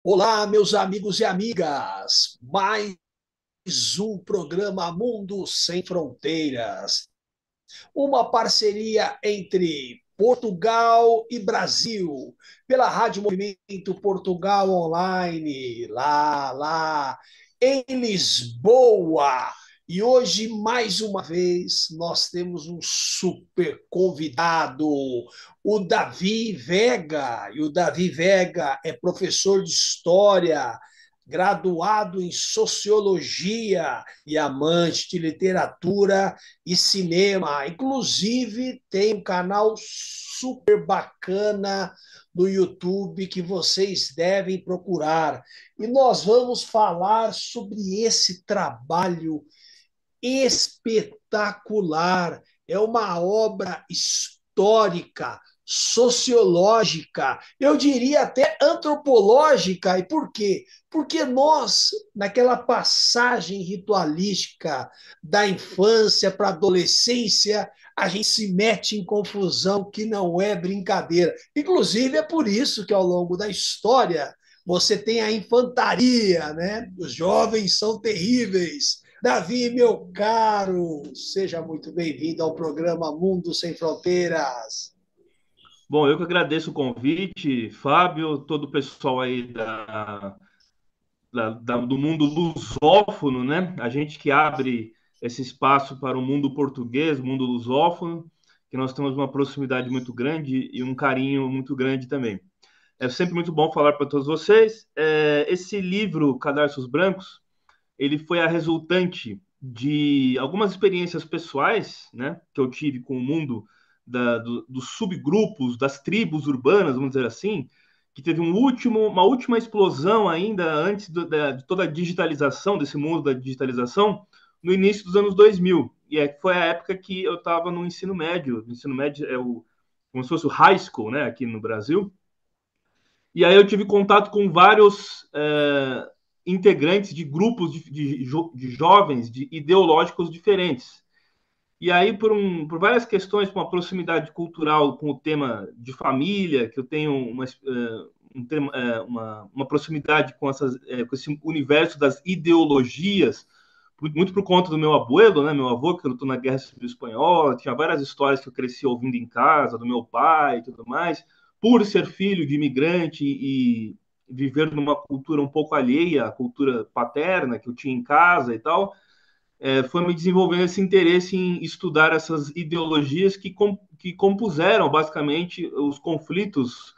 Olá, meus amigos e amigas. Mais um programa Mundo Sem Fronteiras. Uma parceria entre Portugal e Brasil, pela Rádio Movimento Portugal Online, lá em Lisboa. E hoje, mais uma vez, nós temos um super convidado, o Davi Vega. E o Davi Vega é professor de História, graduado em Sociologia e amante de literatura e cinema. Inclusive, tem um canal super bacana no YouTube que vocês devem procurar. E nós vamos falar sobre esse trabalho espetacular. É uma obra histórica, sociológica, eu diria até antropológica. E por quê? Porque nós, naquela passagem ritualística da infância para a adolescência, a gente se mete em confusão que não é brincadeira. Inclusive, é por isso que ao longo da história você tem a infantaria, né? Os jovens são terríveis. Davi, meu caro, seja muito bem-vindo ao programa Mundo Sem Fronteiras. Bom, eu que agradeço o convite, Fábio, todo o pessoal aí do mundo lusófono, né? A gente que abre esse espaço para o mundo português, mundo lusófono, que nós temos uma proximidade muito grande e um carinho muito grande também. É sempre muito bom falar para todos vocês. Esse livro, Cadarços Brancos, ele foi a resultante de algumas experiências pessoais, né, que eu tive com o mundo dos subgrupos, das tribos urbanas, vamos dizer assim, que teve uma última explosão ainda antes de toda a digitalização, desse mundo da digitalização, no início dos anos 2000. Foi a época que eu estava no ensino médio. O ensino médio é como se fosse o high school, né, aqui no Brasil. E aí eu tive contato com vários integrantes de grupos de jovens ideológicos diferentes. E aí, por várias questões, com uma proximidade cultural com o tema de família, que eu tenho uma proximidade com esse universo das ideologias, muito por conta do meu abuelo, né, meu avô, que lutou na Guerra Civil Espanhola, tinha várias histórias que eu cresci ouvindo em casa, do meu pai e tudo mais, por ser filho de imigrante e viver numa cultura um pouco alheia à cultura paterna que eu tinha em casa e tal, foi me desenvolvendo esse interesse em estudar essas ideologias que compuseram basicamente os conflitos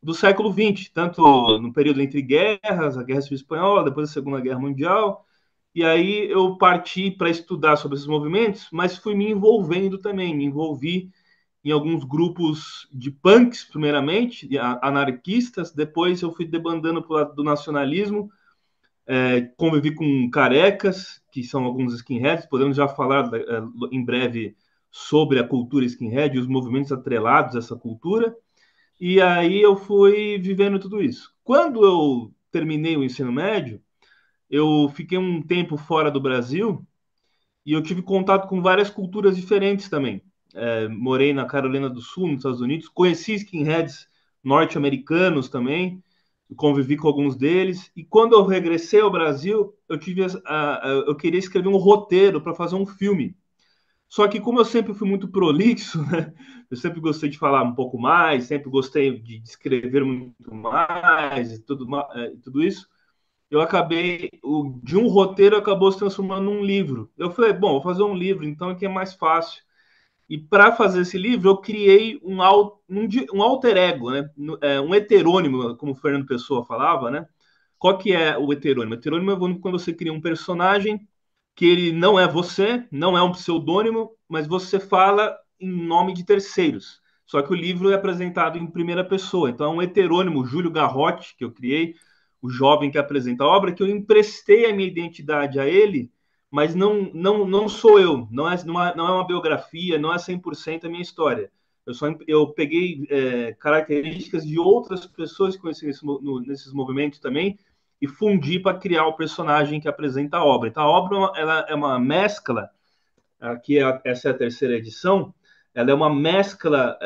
do século XX, tanto no período entre guerras, a Guerra Civil Espanhola, depois a Segunda Guerra Mundial. E aí eu parti para estudar sobre esses movimentos, mas fui me envolvendo também, me envolvi em alguns grupos de punks, primeiramente, anarquistas, depois eu fui debandando para o lado do nacionalismo, convivi com carecas, que são alguns skinheads, podemos já falar em breve sobre a cultura skinhead e os movimentos atrelados a essa cultura, e aí eu fui vivendo tudo isso. Quando eu terminei o ensino médio, eu fiquei um tempo fora do Brasil e eu tive contato com várias culturas diferentes também. Morei na Carolina do Sul, nos Estados Unidos, conheci skinheads norte-americanos também, convivi com alguns deles. E quando eu regressei ao Brasil, eu queria escrever um roteiro para fazer um filme. Só que como eu sempre fui muito prolixo, né? Eu sempre gostei de falar um pouco mais, sempre gostei de escrever muito mais tudo isso, eu acabei, de um roteiro acabou se transformando num livro. Eu falei, bom, vou fazer um livro, então aqui é mais fácil. E para fazer esse livro, eu criei um alter ego, né? Um heterônimo, como o Fernando Pessoa falava, né? Qual que é o heterônimo? O heterônimo é quando você cria um personagem que ele não é você, não é um pseudônimo, mas você fala em nome de terceiros. Só que o livro é apresentado em primeira pessoa. Então é um heterônimo, Júlio Garrote, que eu criei, o jovem que apresenta a obra, que eu emprestei a minha identidade a ele, mas não sou eu, não é uma biografia, não é 100% a minha história. Eu peguei características de outras pessoas que conheci nesses movimentos também e fundi para criar o personagem que apresenta a obra. Então a obra ela é uma mescla, essa é a terceira edição, ela é uma mescla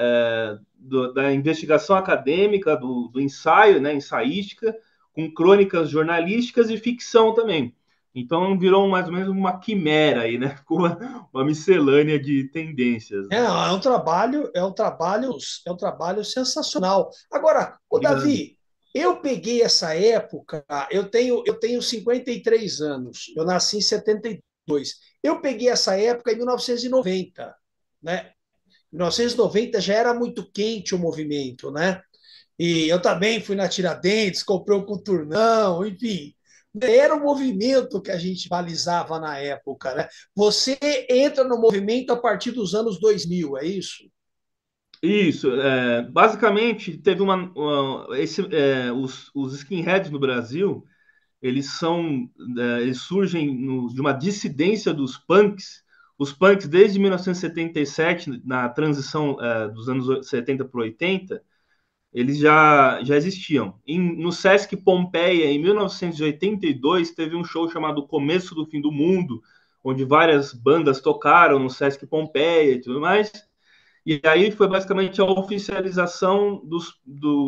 da investigação acadêmica, do ensaio, né, ensaística, com crônicas jornalísticas e ficção também. Então virou mais ou menos uma quimera aí, né? Com uma miscelânea de tendências. É, é um trabalho sensacional. Agora, o Obrigado. Davi, eu peguei essa época, eu tenho 53 anos, eu nasci em 72. Eu peguei essa época em 1990, né? 1990 já era muito quente o movimento, né? E eu também fui na Tiradentes, comprei um Coturnão, enfim. Era o movimento que a gente balizava na época, né? Você entra no movimento a partir dos anos 2000, é isso? Isso, basicamente teve os skinheads no Brasil, eles surgem de uma dissidência dos punks. Os punks desde 1977, na transição dos anos 70 para 80, eles já existiam. No Sesc Pompeia, em 1982, teve um show chamado Começo do Fim do Mundo, onde várias bandas tocaram no Sesc Pompeia e tudo mais. E aí foi basicamente a oficialização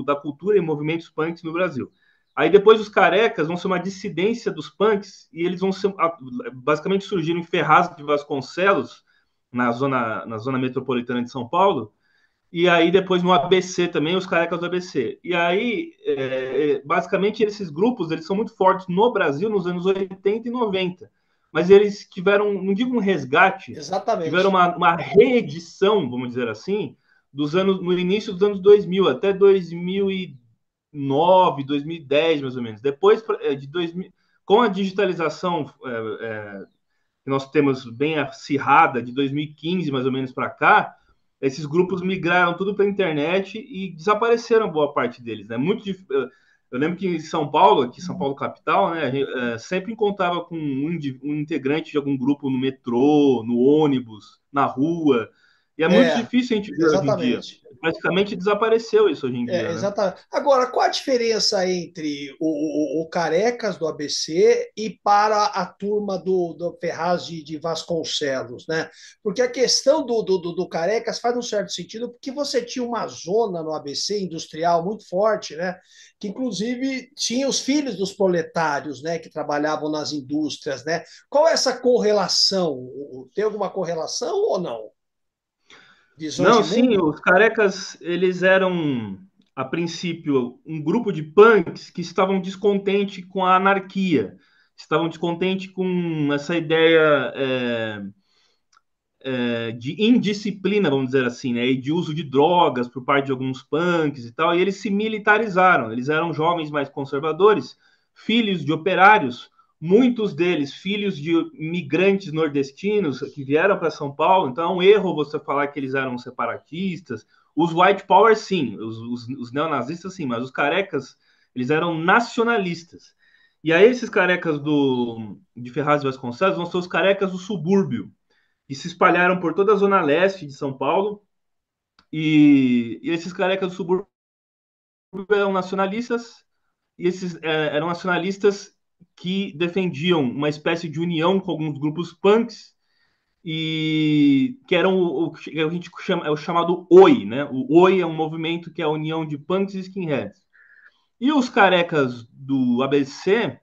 da cultura e movimentos punks no Brasil. Aí depois os carecas vão ser uma dissidência dos punks e eles vão ser, basicamente surgiram em Ferraz de Vasconcelos, na zona metropolitana de São Paulo, e aí depois no ABC também, os carecas do ABC. E aí, basicamente, esses grupos eles são muito fortes no Brasil nos anos 80 e 90. Mas eles tiveram, não digo um resgate, tiveram Exatamente. uma reedição, vamos dizer assim, no início dos anos 2000, até 2009, 2010, mais ou menos. Depois, de 2000, com a digitalização que nós temos bem acirrada, de 2015 mais ou menos para cá, esses grupos migraram tudo para a internet e desapareceram boa parte deles, né? Eu lembro que em São Paulo, aqui São Paulo capital, né, a gente, sempre encontrava com um integrante de algum grupo no metrô, no ônibus, na rua. E é muito É, difícil a gente ver hoje em dia. exatamente. Praticamente desapareceu isso hoje em É, dia, né? exatamente. Agora, qual a diferença entre o Carecas do ABC e para a turma do Ferraz de Vasconcelos, né? Porque a questão do Carecas faz um certo sentido, porque você tinha uma zona no ABC industrial muito forte, né? Que inclusive tinha os filhos dos proletários, né? Que trabalhavam nas indústrias, né? Qual é essa correlação? Tem alguma correlação ou não? Visões Não, de sim, mundo? os carecas, eles eram, a princípio, um grupo de punks que estavam descontentes com a anarquia, estavam descontentes com essa ideia de indisciplina, vamos dizer assim, né, e de uso de drogas por parte de alguns punks e tal, e eles se militarizaram, eles eram jovens mais conservadores, filhos de operários, muitos deles filhos de migrantes nordestinos que vieram para São Paulo, então é um erro você falar que eles eram separatistas. Os white power, sim, os neonazistas, sim, mas os carecas, eles eram nacionalistas. E aí esses carecas de Ferraz de Vasconcelos vão ser os carecas do subúrbio, que se espalharam por toda a zona leste de São Paulo. E esses carecas do subúrbio eram nacionalistas, e esses eram nacionalistas que defendiam uma espécie de união com alguns grupos punks, e que eram o que a gente chama, é o chamado OI, né? O OI é um movimento que é a união de punks e skinheads. E os carecas do ABC,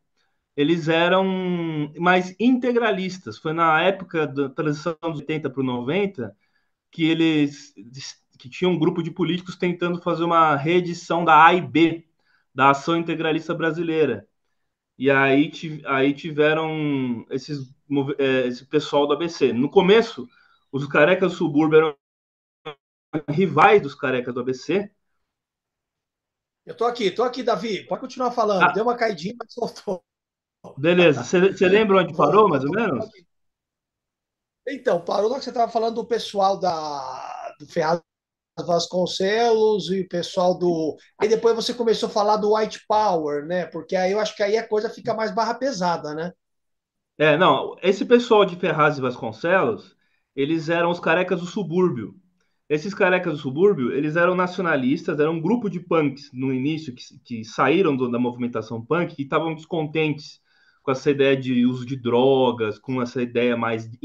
eles eram mais integralistas. Foi na época da transição dos 80 para o 90 que tinha um grupo de políticos tentando fazer uma reedição da A e B, da Ação Integralista Brasileira. E aí tiveram esse pessoal do ABC. No começo, os carecas do subúrbio eram rivais dos carecas do ABC. Eu tô aqui, Davi. Pode continuar falando. Deu Ah, uma caidinha, mas soltou. beleza. Você lembra onde parou, mais ou Voltou. menos? Então, parou lá que você estava falando do pessoal do Ferraz Vasconcelos e o pessoal do. Aí depois você começou a falar do White Power, né? Porque aí eu acho que aí a coisa fica mais barra pesada, né? Não, esse pessoal de Ferraz e Vasconcelos, eles eram os carecas do subúrbio. Esses carecas do subúrbio, eles eram nacionalistas, eram um grupo de punks no início que saíram da movimentação punk e estavam descontentes com essa ideia de uso de drogas, com essa ideia mais de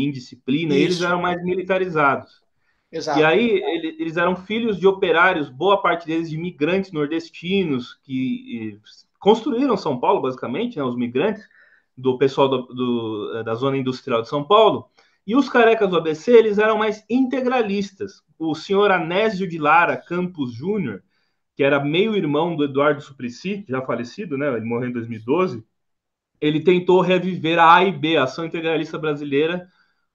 indisciplina, e eles Isso, eram mais militarizados. E exato. aí eles eram filhos de operários, boa parte deles de imigrantes nordestinos, que construíram São Paulo, basicamente, né, os migrantes do pessoal da zona industrial de São Paulo. E os carecas do ABC, eles eram mais integralistas. O senhor Anésio de Lara Campos Júnior, que era meio-irmão do Eduardo Suplicy, já falecido, né? Ele morreu em 2012. Ele tentou reviver a AIB, a Ação Integralista Brasileira,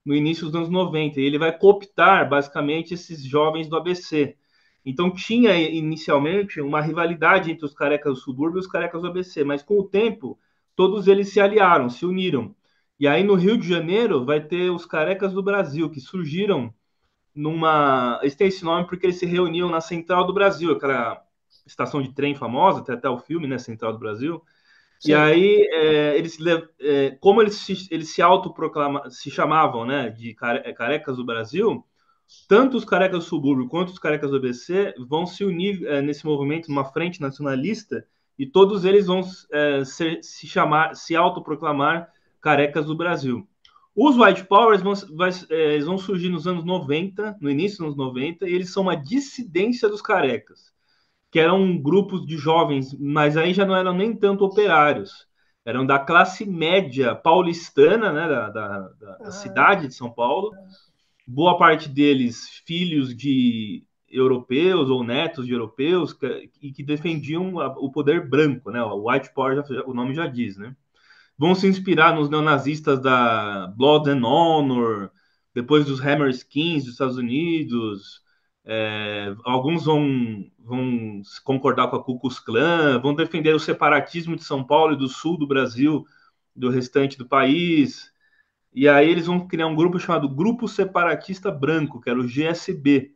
no início dos anos 90. E ele vai cooptar, basicamente, esses jovens do ABC. Então, tinha inicialmente uma rivalidade entre os carecas do subúrbio e os carecas do ABC, mas com o tempo, todos eles se aliaram, se uniram. E aí, no Rio de Janeiro, vai ter os carecas do Brasil, que surgiram numa. Eles têm esse nome porque eles se reuniam na Central do Brasil, aquela estação de trem famosa, tem até o filme, né? Central do Brasil. E Sei. aí, como eles se autoproclamavam, se chamavam, né, de carecas do Brasil, tanto os carecas do subúrbio quanto os carecas do ABC vão se unir nesse movimento, numa frente nacionalista, e todos eles vão se autoproclamar carecas do Brasil. Os White Powers eles vão surgir nos anos 90, no início dos anos 90, e eles são uma dissidência dos carecas, que eram grupos de jovens, mas aí já não eram nem tanto operários, eram da classe média paulistana, né, da Ah, cidade de São Paulo, boa parte deles filhos de europeus ou netos de europeus que defendiam o poder branco, né? O White Power, o nome já diz, né? Vão se inspirar nos neonazistas da Blood and Honor, depois dos Hammerskins dos Estados Unidos. Alguns vão concordar com a Ku Klux Klan, vão defender o separatismo de São Paulo e do sul do Brasil, do restante do país. E aí eles vão criar um grupo chamado Grupo Separatista Branco, que era o GSB,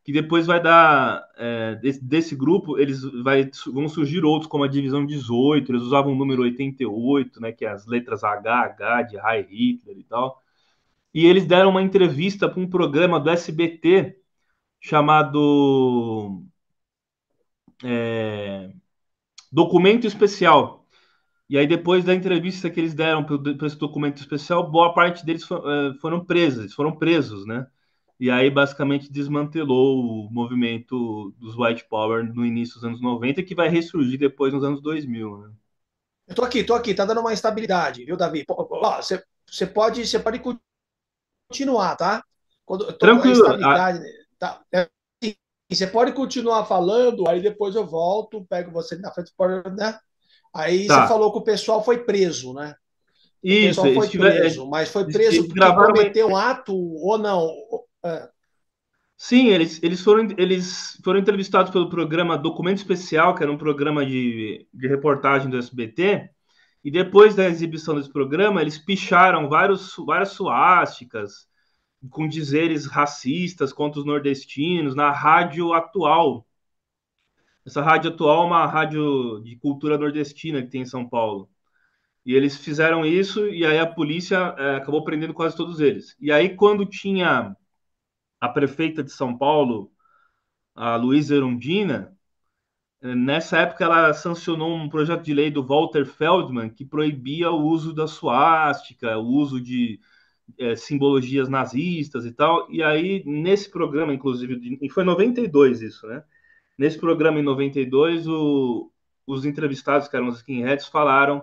que depois vai dar, desse grupo, vão surgir outros, como a Divisão 18, eles usavam o número 88, né, que é as letras HH de Heil Hitler e tal. E eles deram uma entrevista para um programa do SBT chamado Documento Especial. E aí, depois da entrevista que eles deram para esse documento especial, boa parte deles foram presos, né? E aí, basicamente, desmantelou o movimento dos White Power no início dos anos 90, que vai ressurgir depois nos anos 2000, né? eu tô aqui, tá dando uma instabilidade, viu, Davi? Ó, você pode continuar, tá? Quando eu tô com a Tranquilo. instabilidade, tá? Assim, você pode continuar falando, aí depois eu volto, pego você na frente, né? Aí você Tá. falou que o pessoal foi preso, né? O Isso, pessoal foi preso, mas foi preso eles porque gravaram uma. cometeu um ato ou não? É. Sim, eles foram entrevistados pelo programa Documento Especial, que era um programa de reportagem do SBT, e depois da exibição desse programa, eles picharam várias suásticas com dizeres racistas contra os nordestinos na Rádio Atual. Essa Rádio Atual é uma rádio de cultura nordestina que tem em São Paulo. E eles fizeram isso, e aí a polícia acabou prendendo quase todos eles. E aí, quando tinha a prefeita de São Paulo, a Luísa Erundina, nessa época ela sancionou um projeto de lei do Walter Feldman que proibia o uso da suástica, o uso de simbologias nazistas e tal. E aí, nesse programa, inclusive, e foi em 92 isso, né? Nesse programa, em 92, os entrevistados, que eram os skinheads, ficaram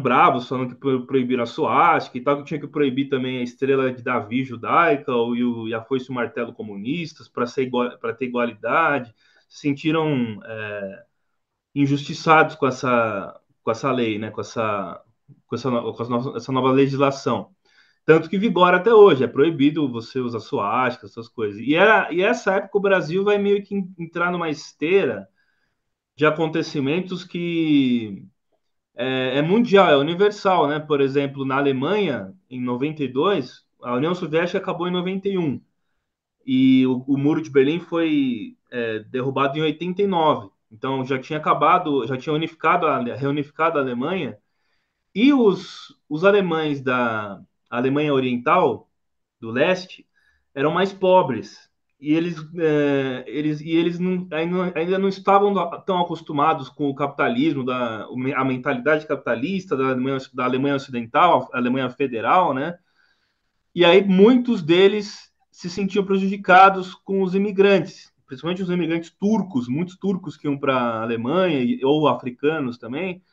bravos, falando que proibiram a suástica e tal, que tinha que proibir também a estrela de Davi judaica e a foice e o martelo comunistas para ter igualdade. Se sentiram injustiçados com essa lei, né? Essa nova legislação. Tanto que vigora até hoje, é proibido você usar suástica, essas coisas. E essa época o Brasil vai meio que entrar numa esteira de acontecimentos que é mundial, é universal, né? Por exemplo, na Alemanha, em 92, a União Soviética acabou em 91 e o Muro de Berlim foi derrubado em 89. Então já tinha acabado, já tinha reunificado a Alemanha e os alemães da Alemanha Oriental, do leste, eram mais pobres. E eles ainda não estavam tão acostumados com o capitalismo, a mentalidade capitalista da Alemanha Ocidental, a Alemanha Federal, né? E aí muitos deles se sentiam prejudicados com os imigrantes. principalmente os imigrantes turcos, muitos turcos que iam para a Alemanha, ou africanos também.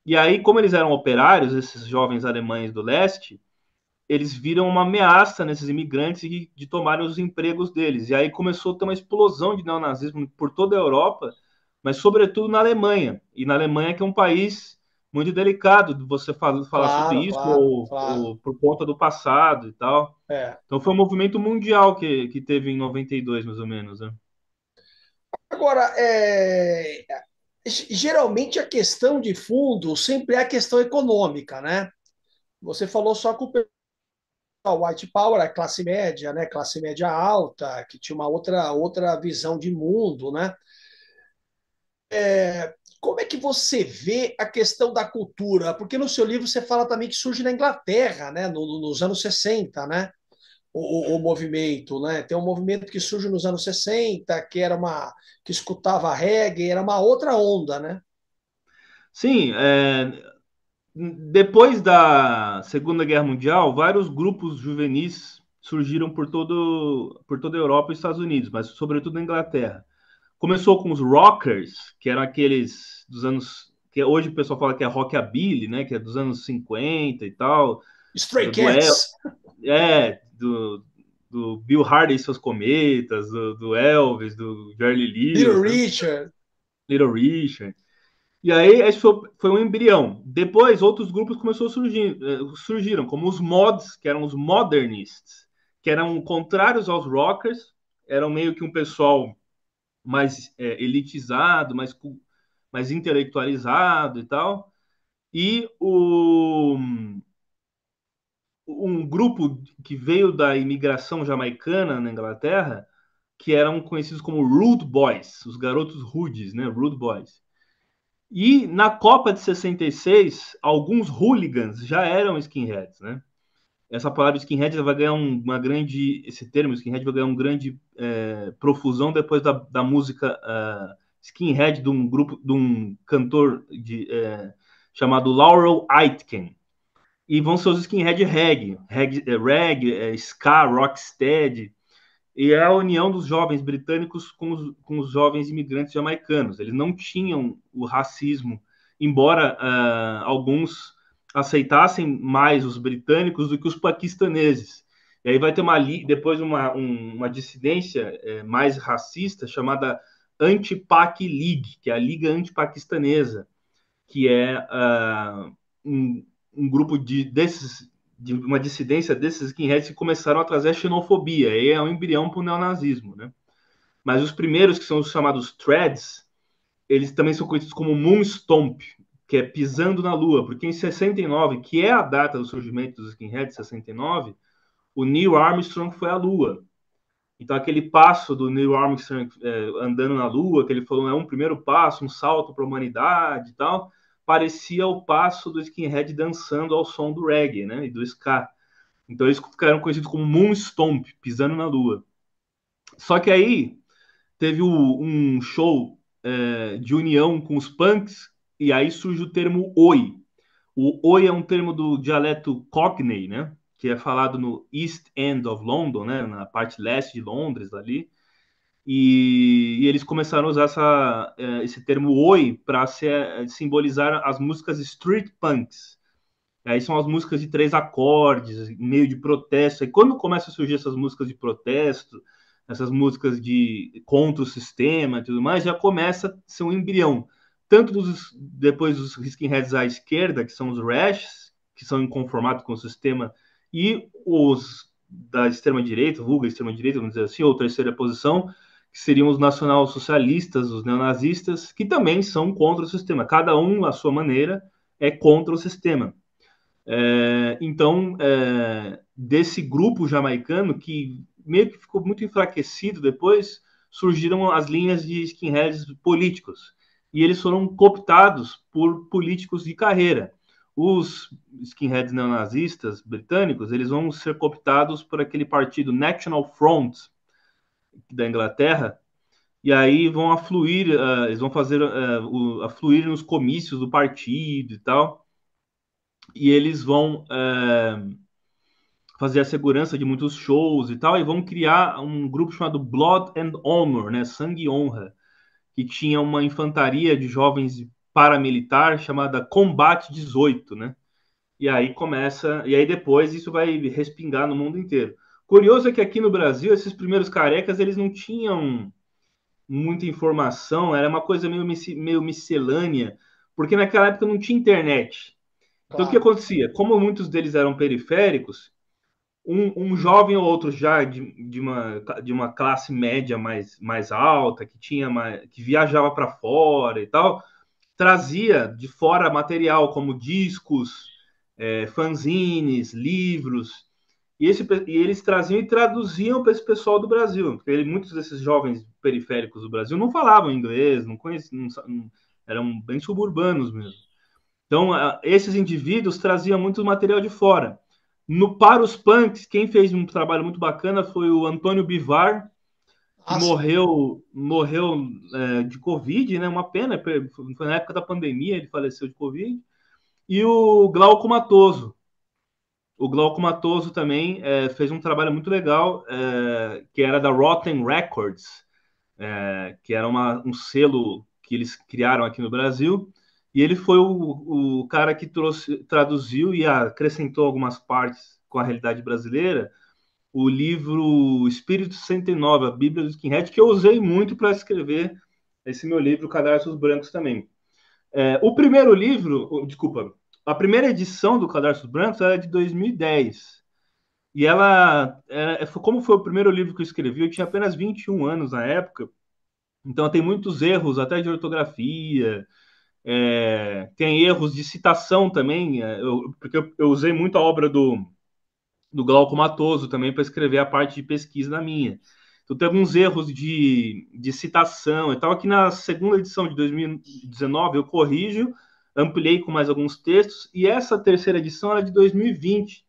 E aí, como eles eram operários, esses jovens alemães do leste, eles viram uma ameaça nesses imigrantes de tomarem os empregos deles. E aí começou a ter uma explosão de neonazismo por toda a Europa, mas sobretudo na Alemanha. E na Alemanha, que é um país muito delicado de você falar sobre Claro, isso, claro, claro. ou por conta do passado e tal. É. Então foi um movimento mundial que teve em 92, mais ou menos. Né? Agora, geralmente a questão de fundo sempre é a questão econômica, né? Você falou só com o pessoal white power, a classe média, né? Classe média alta, que tinha uma outra visão de mundo, né? Como é que você vê a questão da cultura? Porque no seu livro você fala também que surge na Inglaterra, né? Nos anos 60, né? O movimento, né? Tem um movimento que surge nos anos 60, que escutava reggae, era uma outra onda, né? Sim, depois da Segunda Guerra Mundial, vários grupos juvenis surgiram por toda a Europa e Estados Unidos, mas sobretudo na Inglaterra. Começou com os rockers, que eram aqueles dos anos que hoje o pessoal fala que é rockabilly, né, que é dos anos 50 e tal, Stray do El, Cats, do, do Bill Hardy e seus cometas, do Elvis, do Jerry Little Lewis, né, Richard. Little Richard. E aí esse foi um embrião. Depois outros grupos começaram a surgir, surgiram, como os mods, que eram os modernists, que eram contrários aos rockers, eram meio que um pessoal mais elitizado, mais intelectualizado e tal. E um grupo que veio da imigração jamaicana na Inglaterra, que eram conhecidos como Rude Boys, os garotos rudes, né? Rude Boys. E na Copa de 66, alguns hooligans já eram skinheads, né? Essa palavra skinhead vai ganhar uma grande, esse termo skinhead vai ganhar uma grande profusão depois da música skinhead de um grupo, de um cantor chamado Laurel Aitken. E vão ser os skinhead reggae, ska, rocksteady, e é a união dos jovens britânicos com os jovens imigrantes jamaicanos. Eles não tinham o racismo, embora alguns aceitassem mais os britânicos do que os paquistaneses. E aí vai ter depois uma dissidência mais racista chamada Anti-Pak League, que é a Liga Antipaquistanesa, que é um grupo de uma dissidência desses skinheads que começaram a trazer a xenofobia, e é um embrião para o neonazismo, né? Mas os primeiros, que são os chamados Threads, eles também são conhecidos como Moonstomp, que é pisando na lua, porque em 69, que é a data do surgimento dos skinheads, 69, o Neil Armstrong foi à lua. Então, aquele passo do Neil Armstrong andando na Lua, que ele falou, é um primeiro passo, um salto para a humanidade e tal, parecia o passo do skinhead dançando ao som do reggae, né, e do ska. Então, eles ficaram conhecidos como Moonstomp, pisando na Lua. Só que aí teve um show de união com os punks, e aí surge o termo Oi. O Oi é um termo do dialeto Cockney, né? Que é falado no East End of London, né? Na parte leste de Londres ali. E eles começaram a usar esse termo Oi para simbolizar as músicas street punks. Aí são as músicas de três acordes, meio de protesto. E quando começam a surgir essas músicas de protesto, essas músicas de contra o sistema e tudo mais, já começa a ser um embrião. Tanto depois dos skinheads à esquerda, que são os rashes, que são inconformados com o sistema, e os da extrema-direita, vulga extrema-direita, vamos dizer assim, ou terceira posição, que seriam os nacional-socialistas, os neonazistas, que também são contra o sistema. Cada um, à sua maneira, é contra o sistema. Então, desse grupo jamaicano, que meio que ficou muito enfraquecido depois, surgiram as linhas de skinheads políticos. E eles foram cooptados por políticos de carreira. Os skinheads neonazistas britânicos, eles vão ser cooptados por aquele partido National Front da Inglaterra, e aí vão afluir, eles vão fazer afluir nos comícios do partido e tal, e eles vão fazer a segurança de muitos shows e tal, e vão criar um grupo chamado Blood and Honor, né, Sangue e Honra, que tinha uma infantaria de jovens paramilitar chamada Combate 18, né? E aí começa, e aí depois isso vai respingar no mundo inteiro. Curioso é que aqui no Brasil, esses primeiros carecas, eles não tinham muita informação, era uma coisa meio miscelânea, porque naquela época não tinha internet. Então o que Claro. acontecia? Como muitos deles eram periféricos, um jovem ou outro já de uma classe média mais alta, que viajava para fora e tal, trazia de fora material como discos, fanzines, livros, e eles traziam e traduziam para esse pessoal do Brasil, porque muitos desses jovens periféricos do Brasil não falavam inglês, não conheciam, eram bem suburbanos mesmo. Então, esses indivíduos traziam muito material de fora. Para os punks, quem fez um trabalho muito bacana foi o Antônio Bivar, que Ah, sim. morreu de Covid, né? Uma pena, foi na época da pandemia, ele faleceu de Covid. E o Glauco Matoso. O Glauco Matoso também fez um trabalho muito legal, que era da Rotten Records, que era um selo que eles criaram aqui no Brasil. E ele foi o cara que traduziu e acrescentou algumas partes com a realidade brasileira, o livro Espírito 69, a Bíblia do Skinhead, que eu usei muito para escrever esse meu livro, Cadarços Brancos, também. O primeiro livro, desculpa, a primeira edição do Cadarços Brancos era de 2010. E como foi o primeiro livro que eu escrevi, eu tinha apenas 21 anos na época, então tem muitos erros, até de ortografia, tem erros de citação também, porque eu usei muito a obra do Glauco Matoso também para escrever a parte de pesquisa na minha. Então tem alguns erros de citação e tal. Aqui na segunda edição de 2019 eu corrijo, ampliei com mais alguns textos, e essa terceira edição era de 2020.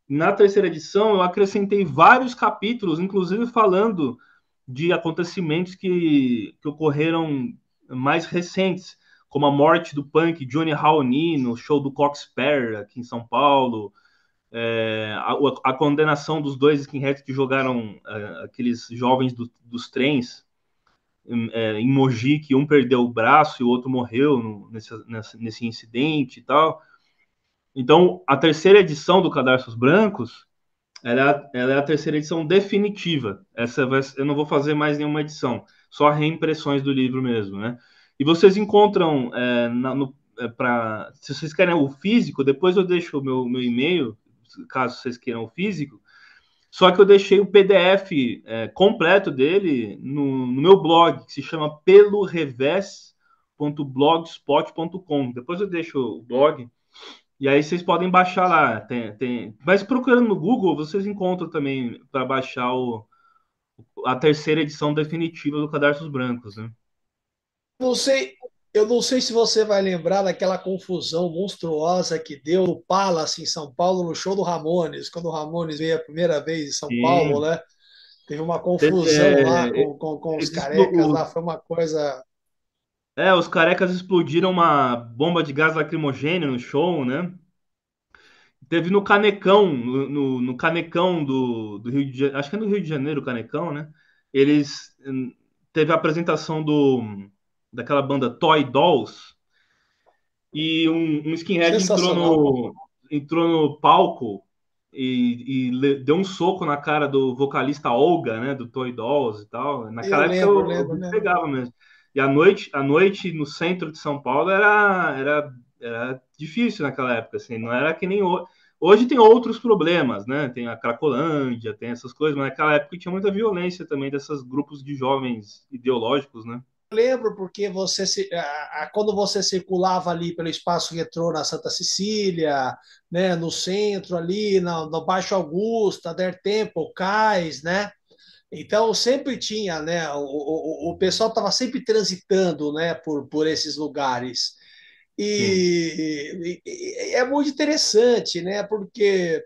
Na terceira edição eu acrescentei vários capítulos, inclusive falando de acontecimentos que ocorreram mais recentes, como a morte do punk Johnny Raoni no show do Cox Sparrer aqui em São Paulo, a condenação dos dois skinheads que jogaram aqueles jovens dos trens em Mogi, que um perdeu o braço e o outro morreu nesse incidente e tal. Então, a terceira edição do Cadarços Brancos, ela é a terceira edição definitiva. Eu não vou fazer mais nenhuma edição, só reimpressões do livro mesmo, né? E vocês encontram, se vocês querem o físico, depois eu deixo o meu e-mail, caso vocês queiram o físico, só que eu deixei o PDF completo dele no meu blog, que se chama pelorevés.blogspot.com. Depois eu deixo o blog, e aí vocês podem baixar lá. Mas procurando no Google, vocês encontram também para baixar a terceira edição definitiva do Cadarços Brancos, né? Não sei, eu não sei se você vai lembrar daquela confusão monstruosa que deu no Palace, em São Paulo, no show do Ramones, quando o Ramones veio a primeira vez em São Paulo, Sim. né? Teve uma confusão lá com os Eles, carecas lá, foi uma coisa. os carecas explodiram uma bomba de gás lacrimogêneo no show, né? Teve no Canecão, no Canecão do Rio de Janeiro, acho que é no Rio de Janeiro, o Canecão, né? Eles teve a apresentação daquela banda Toy Dolls, e um skinhead Sensacional. entrou no palco deu um soco na cara do vocalista Olga, né, do Toy Dolls e tal. Eu Naquela época lembro, eu lembro, me lembro. pegava mesmo. E a noite no centro de São Paulo era difícil naquela época, assim, não era que nem hoje. Hoje tem outros problemas, né? Tem a Cracolândia, tem essas coisas, mas naquela época tinha muita violência também desses grupos de jovens ideológicos, né? Lembro porque quando você circulava ali pelo espaço retrô na Santa Cecília, né, no centro ali, no Baixo Augusta, Der Temple, Cais, né? Então sempre tinha, né? O pessoal estava sempre transitando, né, por esses lugares. Sim, E é muito interessante, né? Porque,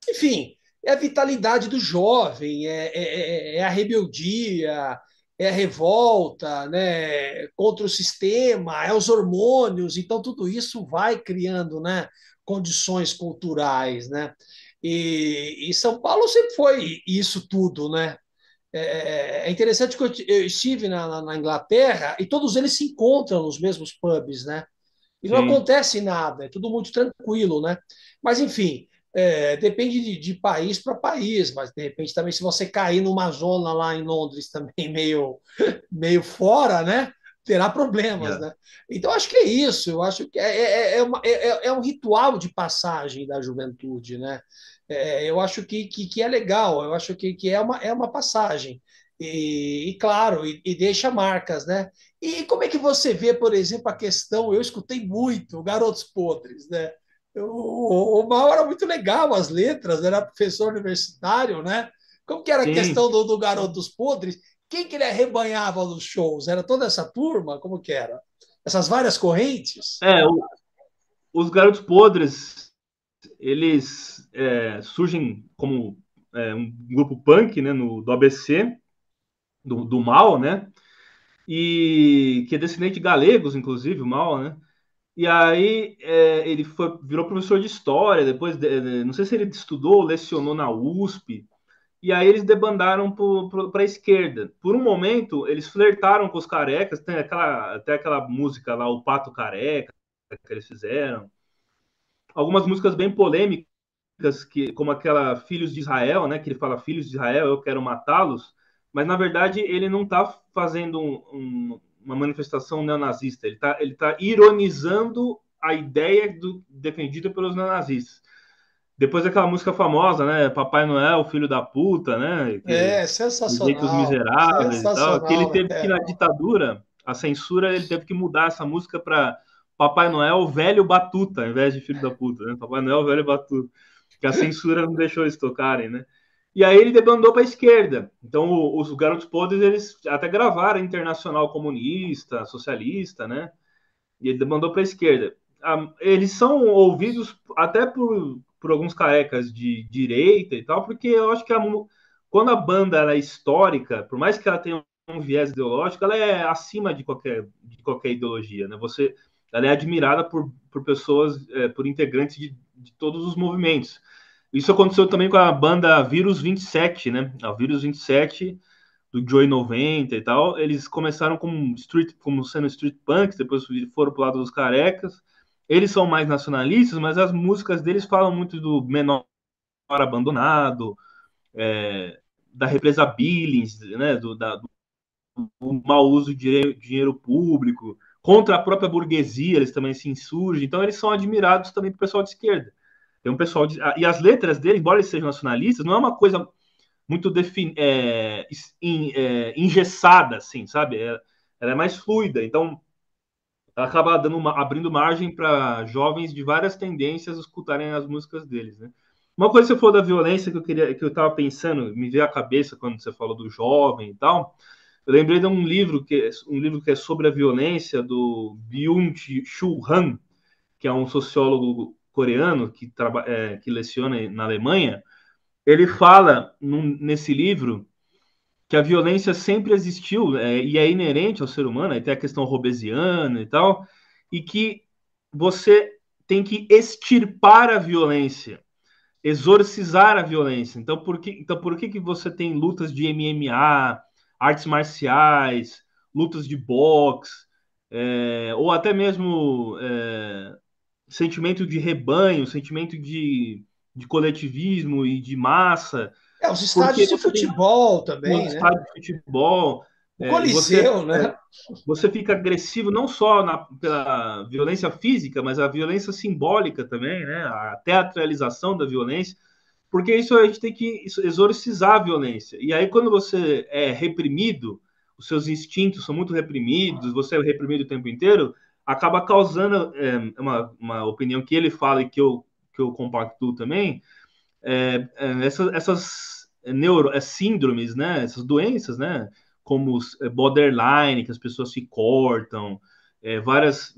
enfim, é a vitalidade do jovem, é a rebeldia, é a revolta, né, contra o sistema, é os hormônios. Então, tudo isso vai criando, né, condições culturais, né? E São Paulo sempre foi isso tudo, né? É interessante que eu estive na Inglaterra e todos eles se encontram nos mesmos pubs, né? E não Sim, acontece nada, é tudo muito tranquilo, né? Mas, enfim, depende de país para país, mas de repente também se você cair numa zona lá em Londres também meio fora, né? Terá problemas, yeah. né? Então, acho que é isso. Eu acho que é um ritual de passagem da juventude, né? Eu acho que é legal, eu acho que é uma passagem. Claro, e deixa marcas, né? E como é que você vê, por exemplo, a questão? Eu escutei muito Garotos Podres, né? O Mal era muito legal, as letras, era professor universitário, né? Como que era a Sim. questão do Garotos Podres? Quem que ele arrebanhava nos shows? Era toda essa turma? Como que era? Essas várias correntes? É, os Garotos Podres, eles surgem como um grupo punk, né, do ABC, do Mal, né? E que é descendente de galegos, inclusive, o Mal, né? E aí ele virou professor de história, depois, não sei se ele estudou, lecionou na USP, e aí eles debandaram para a esquerda. Por um momento, eles flertaram com os carecas, tem até aquela música lá, o Pato Careca, que eles fizeram. Algumas músicas bem polêmicas, como aquela Filhos de Israel, né? Que ele fala Filhos de Israel, eu quero matá-los. Mas na verdade ele não está fazendo uma manifestação neonazista. Ele tá ironizando a ideia defendida pelos neonazistas. Depois daquela música famosa, né? Papai Noel, filho da puta, né? É, Os jeitos sensacional, miseráveis e tal. Que ele sensacional, teve que, né? na ditadura, a censura, ele teve que mudar essa música para Papai Noel, velho batuta, ao invés de filho da puta, né? Papai Noel, velho batuta. Que a censura não deixou eles tocarem, né? E aí ele debandou para a esquerda. Então, os Garotos Podres, eles até gravaram Internacional Comunista, Socialista, né? E ele mandou para a esquerda. Eles são ouvidos até por alguns carecas de direita e tal, porque eu acho que quando a banda é histórica, por mais que ela tenha um viés ideológico, ela é acima de qualquer ideologia, né? Ela é admirada por pessoas, por integrantes de todos os movimentos. Isso aconteceu também com a banda Vírus 27, né? A Vírus 27 do Joey 90 e tal, eles começaram como sendo street punks, depois foram pro lado dos carecas. Eles são mais nacionalistas, mas as músicas deles falam muito do menor abandonado, da represa Billings, né, do mau uso de dinheiro público, contra a própria burguesia, eles também se insurgem. Então, eles são admirados também pelo pessoal de esquerda. Tem um pessoal e as letras dele, embora eles sejam nacionalistas, não é uma coisa muito engessada, assim, sabe? Ela é mais fluida, então ela acaba abrindo margem para jovens de várias tendências escutarem as músicas deles, né? Uma coisa que você falou da violência que eu estava pensando, me veio à cabeça quando você falou do jovem e tal. Eu lembrei de um livro que é sobre a violência do Byung-Chul Han, que é um sociólogo coreano que leciona na Alemanha. Ele fala nesse livro que a violência sempre existiu, e é inerente ao ser humano, aí tem a questão robesiana e tal, e que você tem que extirpar a violência, exorcizar a violência. Então por que que você tem lutas de MMA, artes marciais, lutas de boxe, ou até mesmo sentimento de rebanho, sentimento de coletivismo e de massa, Os porque estádios de você tem futebol um também, né? estádio de futebol, O e você, Coliseu, né? você fica agressivo não só pela violência física, mas a violência simbólica também, né? A teatralização da violência, porque isso a gente tem que exorcizar a violência. E aí, quando você é reprimido, os seus instintos são muito reprimidos, você é reprimido o tempo inteiro, acaba causando uma opinião que ele fala e que eu compactuo também, essas síndromes, né, essas doenças, né, como borderline, que as pessoas se cortam, várias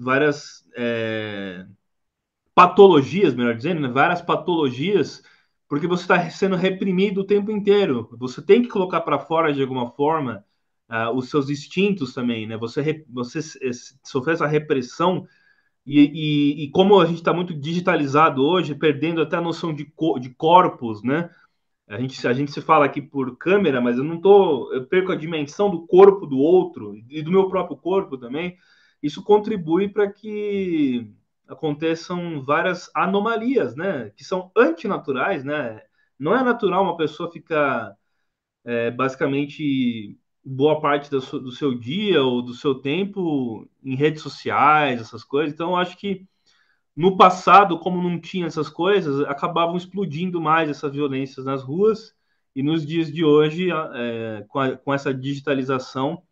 patologias, melhor dizendo, né, várias patologias, porque você está sendo reprimido o tempo inteiro. Você tem que colocar para fora de alguma forma os seus instintos também, né? Você sofrer essa repressão E como a gente está muito digitalizado hoje, perdendo até a noção de corpos, né? A gente se fala aqui por câmera, mas eu perco a dimensão do corpo do outro e do meu próprio corpo também. Isso contribui para que aconteçam várias anomalias, né? Que são antinaturais, né? Não é natural uma pessoa ficar basicamente boa parte do seu dia ou do seu tempo em redes sociais, essas coisas. Então, eu acho que no passado, como não tinha essas coisas, acabavam explodindo mais essas violências nas ruas. E nos dias de hoje, com essa digitalização,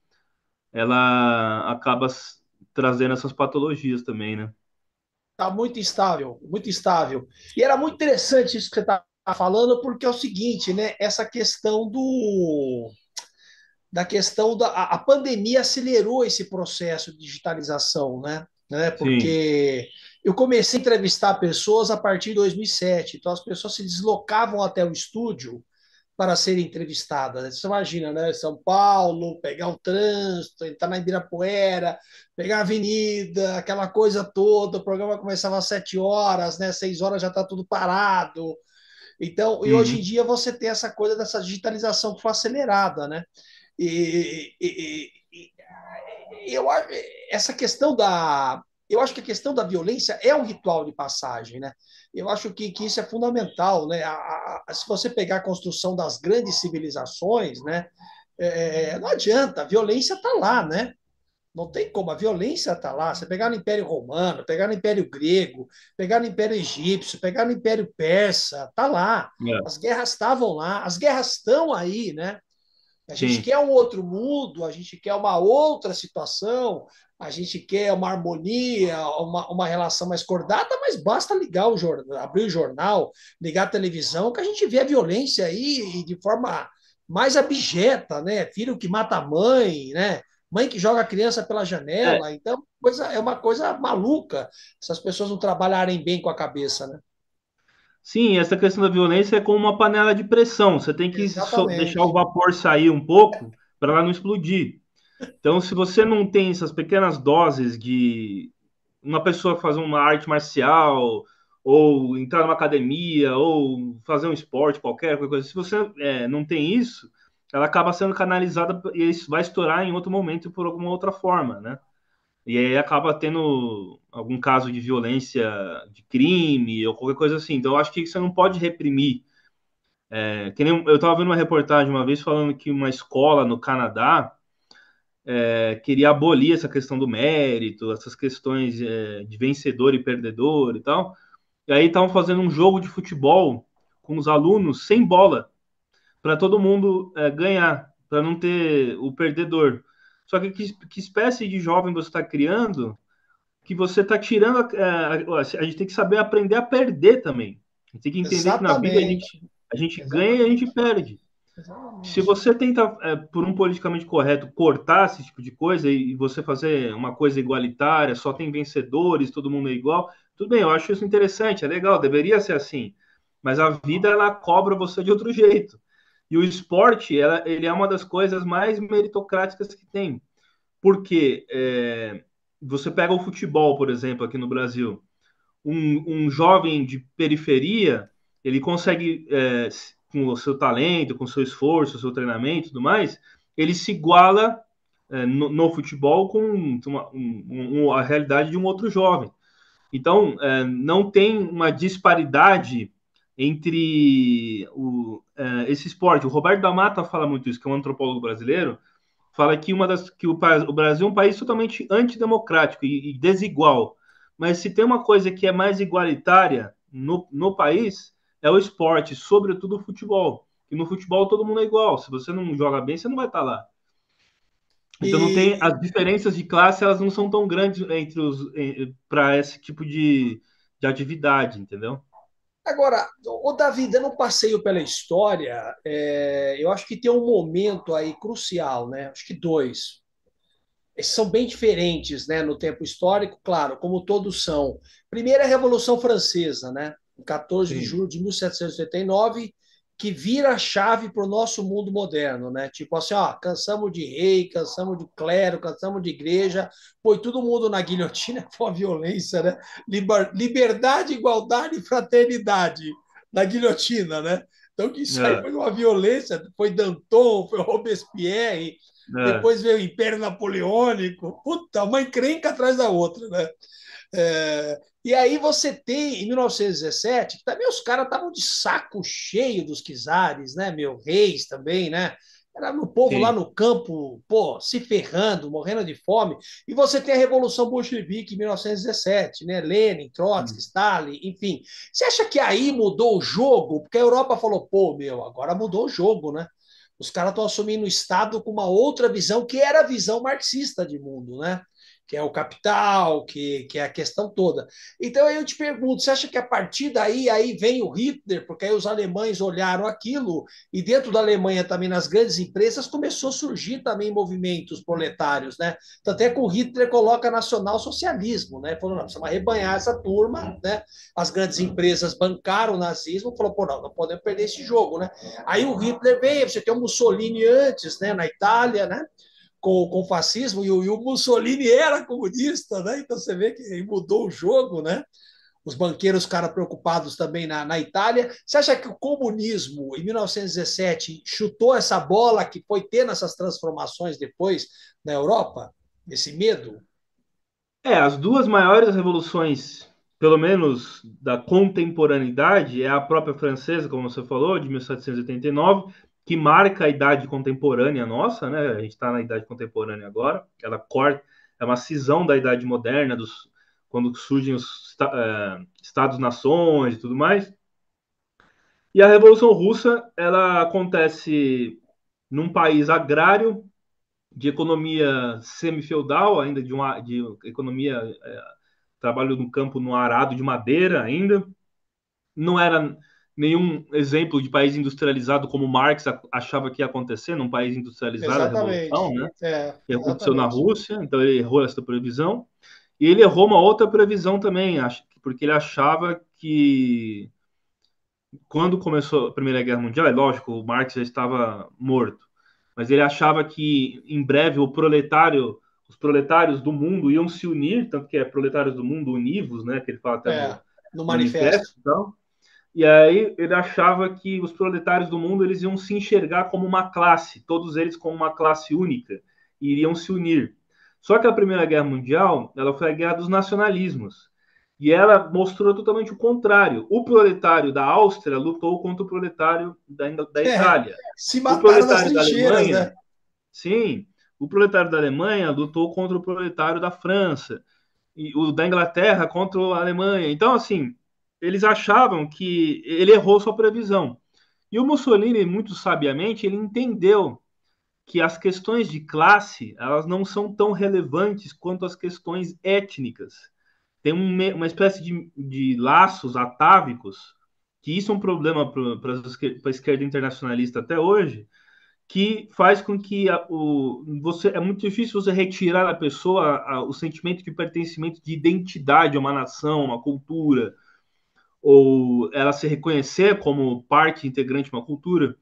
ela acaba trazendo essas patologias também, né? Está muito instável, muito instável. E era muito interessante isso que você está falando, porque é o seguinte, né? Essa questão do da questão da a pandemia acelerou esse processo de digitalização, né? Sim. Porque eu comecei a entrevistar pessoas a partir de 2007, então as pessoas se deslocavam até o estúdio para serem entrevistadas. Você imagina, né? São Paulo, pegar o trânsito, entrar na Ibirapuera, pegar a avenida, aquela coisa toda. O programa começava às 7 horas, né? 6 horas já está tudo parado. Então, e hoje em Uhum. dia você tem essa coisa dessa digitalização que foi acelerada, né? E eu essa questão da eu acho que a questão da violência é um ritual de passagem, né? Eu acho que isso é fundamental, né? Se você pegar a construção das grandes civilizações, né? Não adianta, a violência está lá, né? Não tem como, a violência está lá. Você pegar no Império Romano, pegar no Império Grego, pegar no Império Egípcio, pegar no Império Persa, está lá. É. As guerras estavam lá, as guerras estão aí, né? A gente Sim. quer um outro mundo, a gente quer uma outra situação, a gente quer uma harmonia, uma relação mais cordata, mas basta ligar o jornal, abrir o jornal, ligar a televisão, que a gente vê a violência aí de forma mais abjeta, né? Filho que mata a mãe, né? Mãe que joga a criança pela É, janela. Então, é uma coisa maluca se as pessoas não trabalharem bem com a cabeça, né? sim, essa questão da violência é como uma panela de pressão. Você tem que deixar o Exatamente. vapor sair um pouco para ela não explodir. Então, se você não tem essas pequenas doses de uma pessoa fazer uma arte marcial, ou entrar numa academia, ou fazer um esporte qualquer coisa, se você não tem isso, ela acaba sendo canalizada e isso vai estourar em outro momento por alguma outra forma, né? E aí acaba tendo algum caso de violência, de crime, ou qualquer coisa assim. Então, eu acho que você não pode reprimir. Eu estava vendo uma reportagem uma vez falando que uma escola no Canadá queria abolir essa questão do mérito, essas questões de vencedor e perdedor e tal. E aí estavam fazendo um jogo de futebol com os alunos sem bola, para todo mundo ganhar, para não ter o perdedor. Só que espécie de jovem você está criando que você está tirando. A gente tem que saber aprender a perder também. A gente tem que entender que na vida Exatamente. a gente ganha e a gente Exatamente. perde. Se Exatamente. você tenta, por um politicamente correto, cortar esse tipo de coisa e você fazer uma coisa igualitária, só tem vencedores, todo mundo é igual, tudo bem, eu acho isso interessante, é legal, deveria ser assim. Mas a vida, ela cobra você de outro jeito. E o esporte, ele é uma das coisas mais meritocráticas que tem. Porque você pega o futebol, por exemplo, aqui no Brasil um jovem de periferia, ele consegue, com o seu talento, com o seu esforço, o seu treinamento e tudo mais, ele se iguala no futebol com a realidade de um outro jovem. Então, não tem uma disparidade entre esse esporte. O Roberto da Mata fala muito isso, que é um antropólogo brasileiro, fala que o Brasil é um país totalmente antidemocrático e desigual. Mas se tem uma coisa que é mais igualitária no país, é o esporte, sobretudo o futebol. E no futebol todo mundo é igual. Se você não joga bem, você não vai estar lá. Então não tem E as diferenças de classe, elas não são tão grandes entre os para esse tipo de atividade, entendeu? agora, o Davi, dando um passeio pela história, eu acho que tem um momento aí crucial, né? Acho que dois. Esses são bem diferentes, né, no tempo histórico, claro, como todos são. Primeiro é a Revolução Francesa, né? Em 14 de Sim. julho de 1789, que vira a chave para o nosso mundo moderno, né? Tipo assim, ó, cansamos de rei, cansamos de clero, cansamos de igreja, põe todo mundo na guilhotina com a violência, né? Liberdade, igualdade e fraternidade na guilhotina, né? Então, que isso aí É, foi uma violência, foi Danton, foi Robespierre, é, depois veio o Império Napoleônico, puta, uma encrenca atrás da outra, né? E aí você tem, em 1917, que também os caras estavam de saco cheio dos czares, né, meu? Reis também, né? Era o povo lá sim. no campo, pô, se ferrando, morrendo de fome. E você tem a Revolução Bolchevique em 1917, né? Lenin, Trotsky, Stalin, enfim. Você acha que aí mudou o jogo? Porque a Europa falou, pô, meu, agora mudou o jogo, né? Os caras estão assumindo o Estado com uma outra visão, que era a visão marxista de mundo, né? Que é o capital, que é a questão toda. Então aí eu te pergunto, você acha que a partir daí aí vem o Hitler, porque aí os alemães olharam aquilo e dentro da Alemanha também nas grandes empresas começou a surgir também movimentos proletários, né? Tanto é que o Hitler coloca nacional-socialismo, né? Falou, não, precisamos arrebanhar essa turma, né? As grandes empresas bancaram o nazismo, falou, pô, não, não podemos perder esse jogo, né? Aí o Hitler veio, você tem o Mussolini antes, né? Na Itália, né? Com o fascismo, e o Mussolini era comunista, né? Então você vê que mudou o jogo, né? Os banqueiros ficaram preocupados também na Itália. Você acha que o comunismo, em 1917, chutou essa bola que foi tendo essas transformações depois na Europa? Esse medo? As duas maiores revoluções, pelo menos da contemporaneidade, é a própria francesa, como você falou, de 1789, que marca a idade contemporânea nossa, né? A gente está na idade contemporânea agora. Ela corta, é uma cisão da idade moderna, quando surgem os Estados-nações e tudo mais. E a Revolução Russa, ela acontece num país agrário, de economia semi-feudal, ainda de economia, trabalho no campo no arado de madeira ainda. Não era nenhum exemplo de país industrializado como Marx achava que ia acontecer, num país industrializado, a revolução, Exatamente. né? Que aconteceu na Exatamente. Rússia, então ele errou essa previsão. E ele errou uma outra previsão também, porque ele achava que quando começou a Primeira Guerra Mundial, é lógico, o Marx já estava morto, mas ele achava que em breve os proletários do mundo iam se unir, tanto que é proletários do mundo univos, né, que ele fala até É, no no manifesto, manifesto. então. E aí ele achava que os proletários do mundo eles iam se enxergar como uma classe, todos eles como uma classe única, e iriam se unir. Só que a Primeira Guerra Mundial, ela foi a guerra dos nacionalismos. E ela mostrou totalmente o contrário. O proletário da Áustria lutou contra o proletário da É, Itália. se O mataram nas proletário da trincheiras, Alemanha, né? sim, o proletário da Alemanha lutou contra o proletário da França. E o da Inglaterra contra a Alemanha. Então, assim, eles achavam que ele errou sua previsão. E o Mussolini, muito sabiamente, ele entendeu que as questões de classe elas não são tão relevantes quanto as questões étnicas. Tem uma espécie de laços atávicos, que isso é um problema para a esquerda internacionalista até hoje, que faz com que é muito difícil você retirar da pessoa o sentimento de pertencimento, de identidade a uma nação, a uma cultura, ou ela se reconhecer como parte integrante de uma cultura.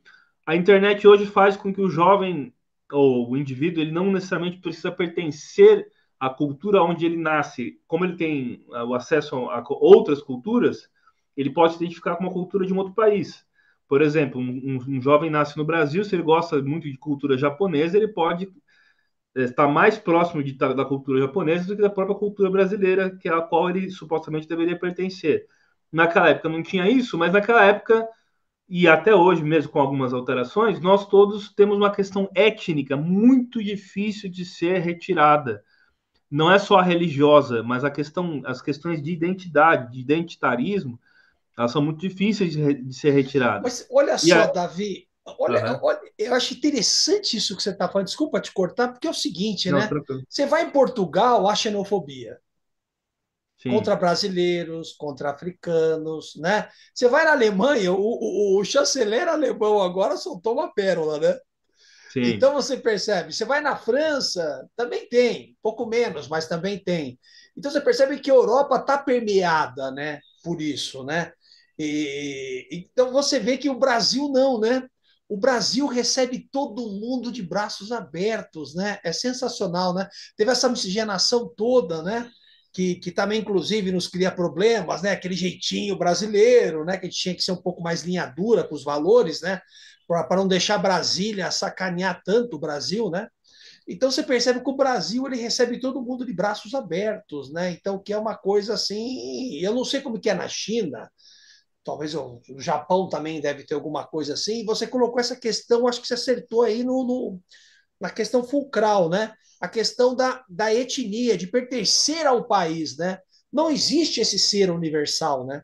A internet hoje faz com que o jovem ou o indivíduo ele não necessariamente precisa pertencer à cultura onde ele nasce. Como ele tem o acesso a outras culturas, ele pode se identificar com uma cultura de um outro país. Por exemplo, um jovem nasce no Brasil, se ele gosta muito de cultura japonesa, ele pode estar mais próximo da cultura japonesa do que da própria cultura brasileira, que é a qual ele supostamente deveria pertencer. Naquela época não tinha isso, mas naquela época e até hoje, mesmo com algumas alterações, nós todos temos uma questão étnica muito difícil de ser retirada. Não é só a religiosa, mas as questões de identidade, de identitarismo, elas são muito difíceis de ser retiradas. Mas olha E só, Davi, Uhum. eu acho interessante isso que você está falando. Desculpa te cortar, porque é o seguinte, Não, né? tranquilo. Você vai em Portugal, há xenofobia Sim, contra brasileiros, contra africanos, né? Você vai na Alemanha, o chanceler alemão agora soltou uma pérola, né? sim. Então você percebe, você vai na França, também tem, pouco menos, mas também tem. Então você percebe que a Europa está permeada, né, por isso, né? Então você vê que o Brasil não, né? O Brasil recebe todo mundo de braços abertos, né? É sensacional, né? Teve essa miscigenação toda, né? Que também, inclusive, nos cria problemas, né? Aquele jeitinho brasileiro, né? Que a gente tinha que ser um pouco mais linha dura com os valores, né? Para não deixar Brasília sacanear tanto o Brasil, né? Então você percebe que o Brasil ele recebe todo mundo de braços abertos, né? Então que é uma coisa assim, eu não sei como que é na China, talvez o Japão também deve ter alguma coisa assim. E você colocou essa questão, acho que você acertou aí na questão fulcral, né? A questão da etnia, de pertencer ao país, né? Não existe esse ser universal, né?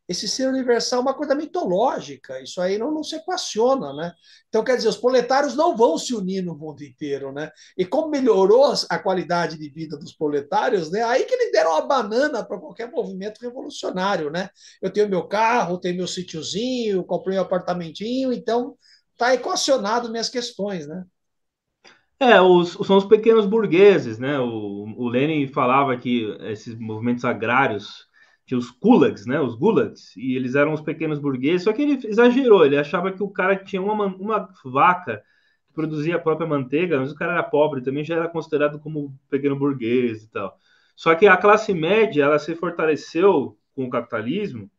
Esse ser universal é uma coisa mitológica, isso aí não se equaciona, né? Então, quer dizer, os proletários não vão se unir no mundo inteiro, né? E como melhorou a qualidade de vida dos proletários, né? Aí que eles deram uma banana para qualquer movimento revolucionário, né? Eu tenho meu carro, tenho meu sítiozinho, comprei um apartamentinho, então está equacionado minhas questões, né? São os pequenos burgueses, né? O Lenin falava que esses movimentos agrários tinha os kulaks, né? Os gulags, e eles eram os pequenos burgueses, só que ele exagerou, ele achava que o cara que tinha uma vaca que produzia a própria manteiga, mas o cara era pobre também, já era considerado como pequeno burguês e tal. Só que a classe média, ela se fortaleceu com o capitalismo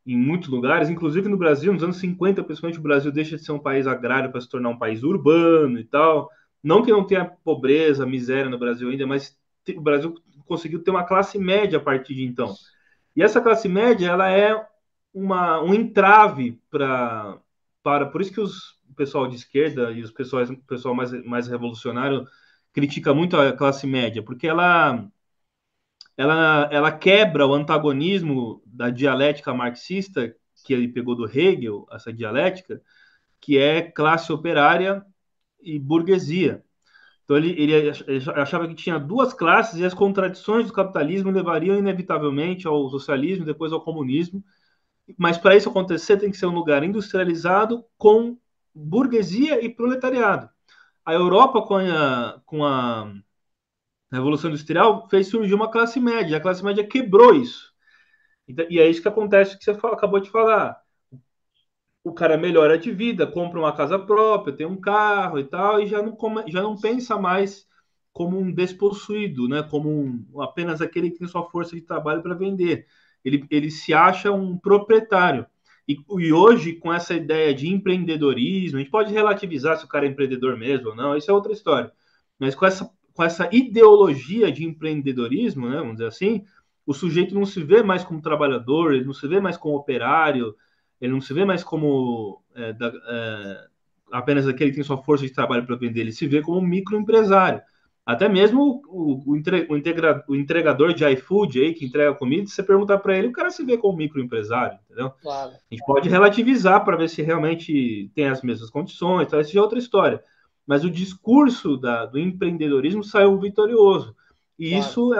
em muitos lugares, inclusive no Brasil, nos anos 50, principalmente o Brasil deixa de ser um país agrário para se tornar um país urbano e tal. Não que não tenha pobreza, miséria no Brasil ainda, mas o Brasil conseguiu ter uma classe média a partir de então. E essa classe média, ela é um entrave por isso que o pessoal de esquerda e o pessoal mais revolucionário critica muito a classe média, porque ela quebra o antagonismo da dialética marxista, que ele pegou do Hegel, essa dialética, que é classe operária e burguesia. Então ele achava que tinha duas classes e as contradições do capitalismo levariam inevitavelmente ao socialismo e depois ao comunismo. Mas para isso acontecer tem que ser um lugar industrializado com burguesia e proletariado. A Europa, com a Revolução Industrial, fez surgir uma classe média. A classe média quebrou isso. E é isso que acontece que você acabou de falar. O cara melhora de vida, compra uma casa própria, tem um carro e tal, e já não pensa mais como um despossuído, né? Como apenas aquele que tem sua força de trabalho para vender. Ele se acha um proprietário. E hoje, com essa ideia de empreendedorismo, a gente pode relativizar se o cara é empreendedor mesmo ou não, isso é outra história. Mas com essa ideologia de empreendedorismo, né, vamos dizer assim, o sujeito não se vê mais como trabalhador, ele não se vê mais como operário, ele não se vê mais como apenas aquele que tem sua força de trabalho para vender, ele se vê como um microempresário. Até mesmo o entregador de iFood aí, que entrega comida, se você perguntar para ele, o cara se vê como microempresário, entendeu? Claro, A gente pode relativizar para ver se realmente tem as mesmas condições, então essa é outra história. Mas o discurso do empreendedorismo saiu vitorioso. E claro. isso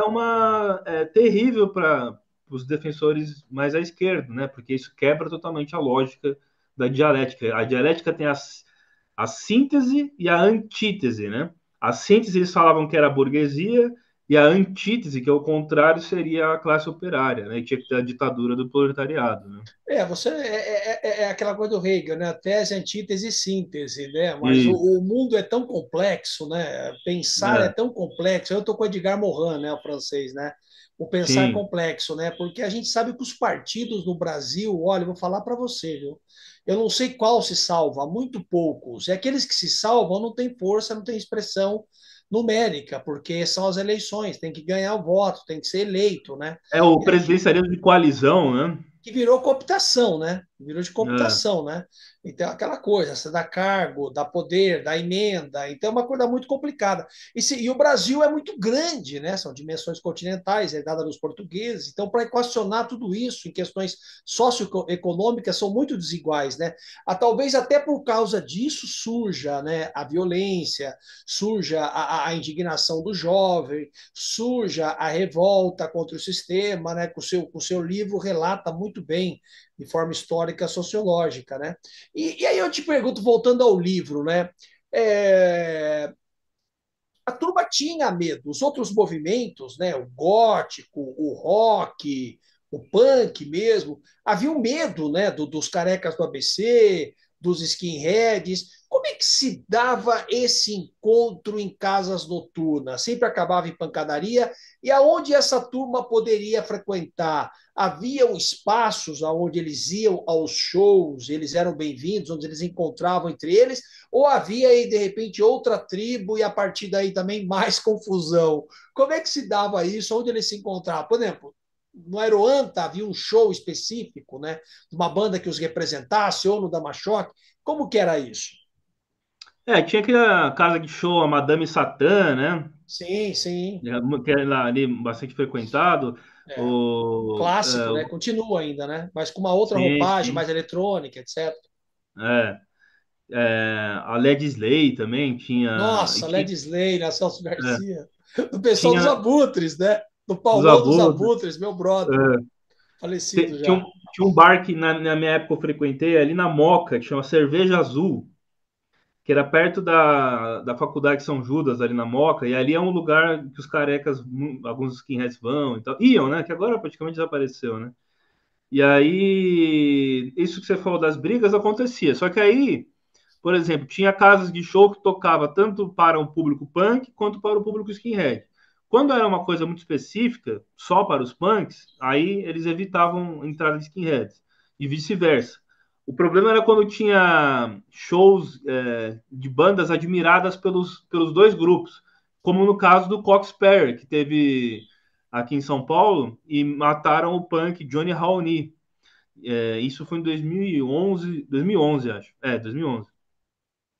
é terrível para os defensores mais à esquerda, né? Porque isso quebra totalmente a lógica da dialética. A dialética tem a síntese e a antítese, né? A síntese eles falavam que era a burguesia, e a antítese, que é o contrário, seria a classe operária, né? E tinha que ter a ditadura do proletariado, né? É aquela coisa do Hegel, né? Tese, antítese e síntese, né? Mas Isso. o mundo é tão complexo, né? Pensar é É, tão complexo. Eu estou com o Edgar Morin, né? O francês, né? O pensar é sim. complexo, né? Porque a gente sabe que os partidos no Brasil, olha, eu vou falar para você, viu? Eu não sei qual se salva, muito poucos. E aqueles que se salvam não têm força, não têm expressão numérica, porque são as eleições, tem que ganhar o voto, tem que ser eleito, né? É o presidencialismo de coalizão, né? Que virou cooptação, né? Virou de É. cooptação, né? Então, aquela coisa, você dá cargo, dá poder, dá emenda, então é uma coisa muito complicada. E o Brasil é muito grande, né? São dimensões continentais, herdadas dos portugueses, então, para equacionar tudo isso em questões socioeconômicas, são muito desiguais, né? Talvez até por causa disso surja, né, a violência, surja a indignação do jovem, surja a revolta contra o sistema, né? Com o seu livro relata muito bem, de forma histórica, sociológica, né? E aí eu te pergunto, voltando ao livro, né? É, a turma tinha medo, os outros movimentos, né? O gótico, o rock, o punk mesmo, havia um medo, né, dos carecas do ABC, dos skinheads. Como é que se dava esse encontro em casas noturnas? Sempre acabava em pancadaria? E aonde essa turma poderia frequentar? Haviam espaços onde eles iam aos shows, eles eram bem-vindos, onde eles encontravam entre eles? Ou havia aí, de repente, outra tribo e a partir daí também mais confusão? Como é que se dava isso? Onde eles se encontravam? Por exemplo, no Aeroanta havia um show específico, né? Uma banda que os representasse, ou no Damachoque. Como que era isso? Tinha aquela casa de show, a Madame Satã, né? Sim, sim. Que era ali bastante frequentado. É, um O, clássico, é, né? o- Continua ainda, né? Mas com uma outra sim, roupagem, mais sim. eletrônica, etc. É, a Led Slay também tinha. E Nossa, Led Slay, Celso é, Garcia. Do pessoal dos tinha Abutres, né? Do os Paulão dos Abutres. Abutres, meu brother, é, falecido tinha já. tinha um bar que na minha época eu frequentei ali na Moca, que chama Cerveja Azul, que era perto da Faculdade de São Judas, ali na Moca, e ali é um lugar que os carecas, alguns skinheads vão e tal. Iam, né? Que agora praticamente desapareceu, né? E aí, isso que você falou das brigas acontecia. Só que aí, por exemplo, tinha casas de show que tocava tanto para o público punk quanto para o público skinhead. Quando era uma coisa muito específica, só para os punks, aí eles evitavam a entrada de skinheads e vice-versa. O problema era quando tinha shows de bandas admiradas pelos dois grupos, como no caso do Coxperry, que teve aqui em São Paulo e mataram o punk Johnny Raoni. Isso foi em 2011, acho. 2011.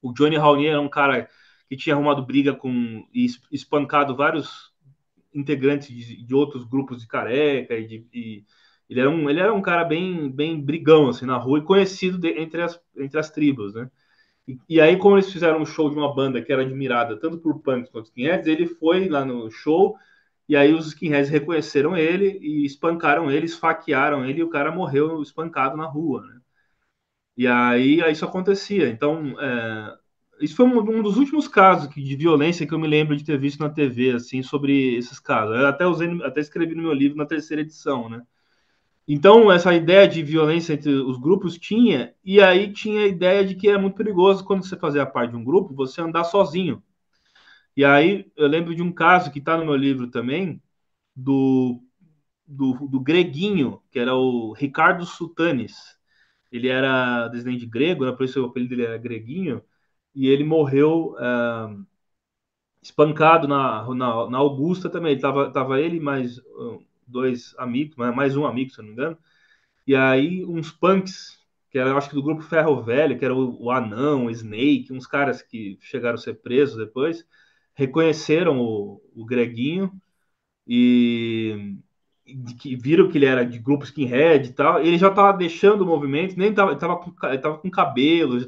O Johnny Raonier era um cara que tinha arrumado briga com e espancado vários integrantes de outros grupos de careca ele era um cara bem brigão assim na rua e conhecido entre as tribos, né? E aí, como eles fizeram um show de uma banda que era admirada tanto por punks quanto skinheads, ele foi lá no show e aí os skinheads reconheceram ele e espancaram ele, esfaquearam ele e o cara morreu espancado na rua, né? E aí isso acontecia. Então, isso foi um dos últimos casos de violência que eu me lembro de ter visto na TV, assim, sobre esses casos. Eu até escrevi no meu livro na terceira edição, né? Então, essa ideia de violência entre os grupos tinha, e aí tinha a ideia de que é muito perigoso quando você fazia parte de um grupo, você andar sozinho. E aí eu lembro de um caso que está no meu livro também, do, do Greguinho, que era o Ricardo Sutanes. Ele era descendente grego, né? Por isso o apelido dele era Greguinho, e ele morreu espancado na Augusta também. Tava ele mais dois amigos, mais um amigo, se eu não me engano, e aí uns punks, que era, acho que do grupo Ferro Velho, que era o Anão, o Snake, uns caras que chegaram a ser presos depois, reconheceram o Greguinho e que viram que ele era de grupo skinhead e tal, ele já estava deixando o movimento, nem tava com cabelo, já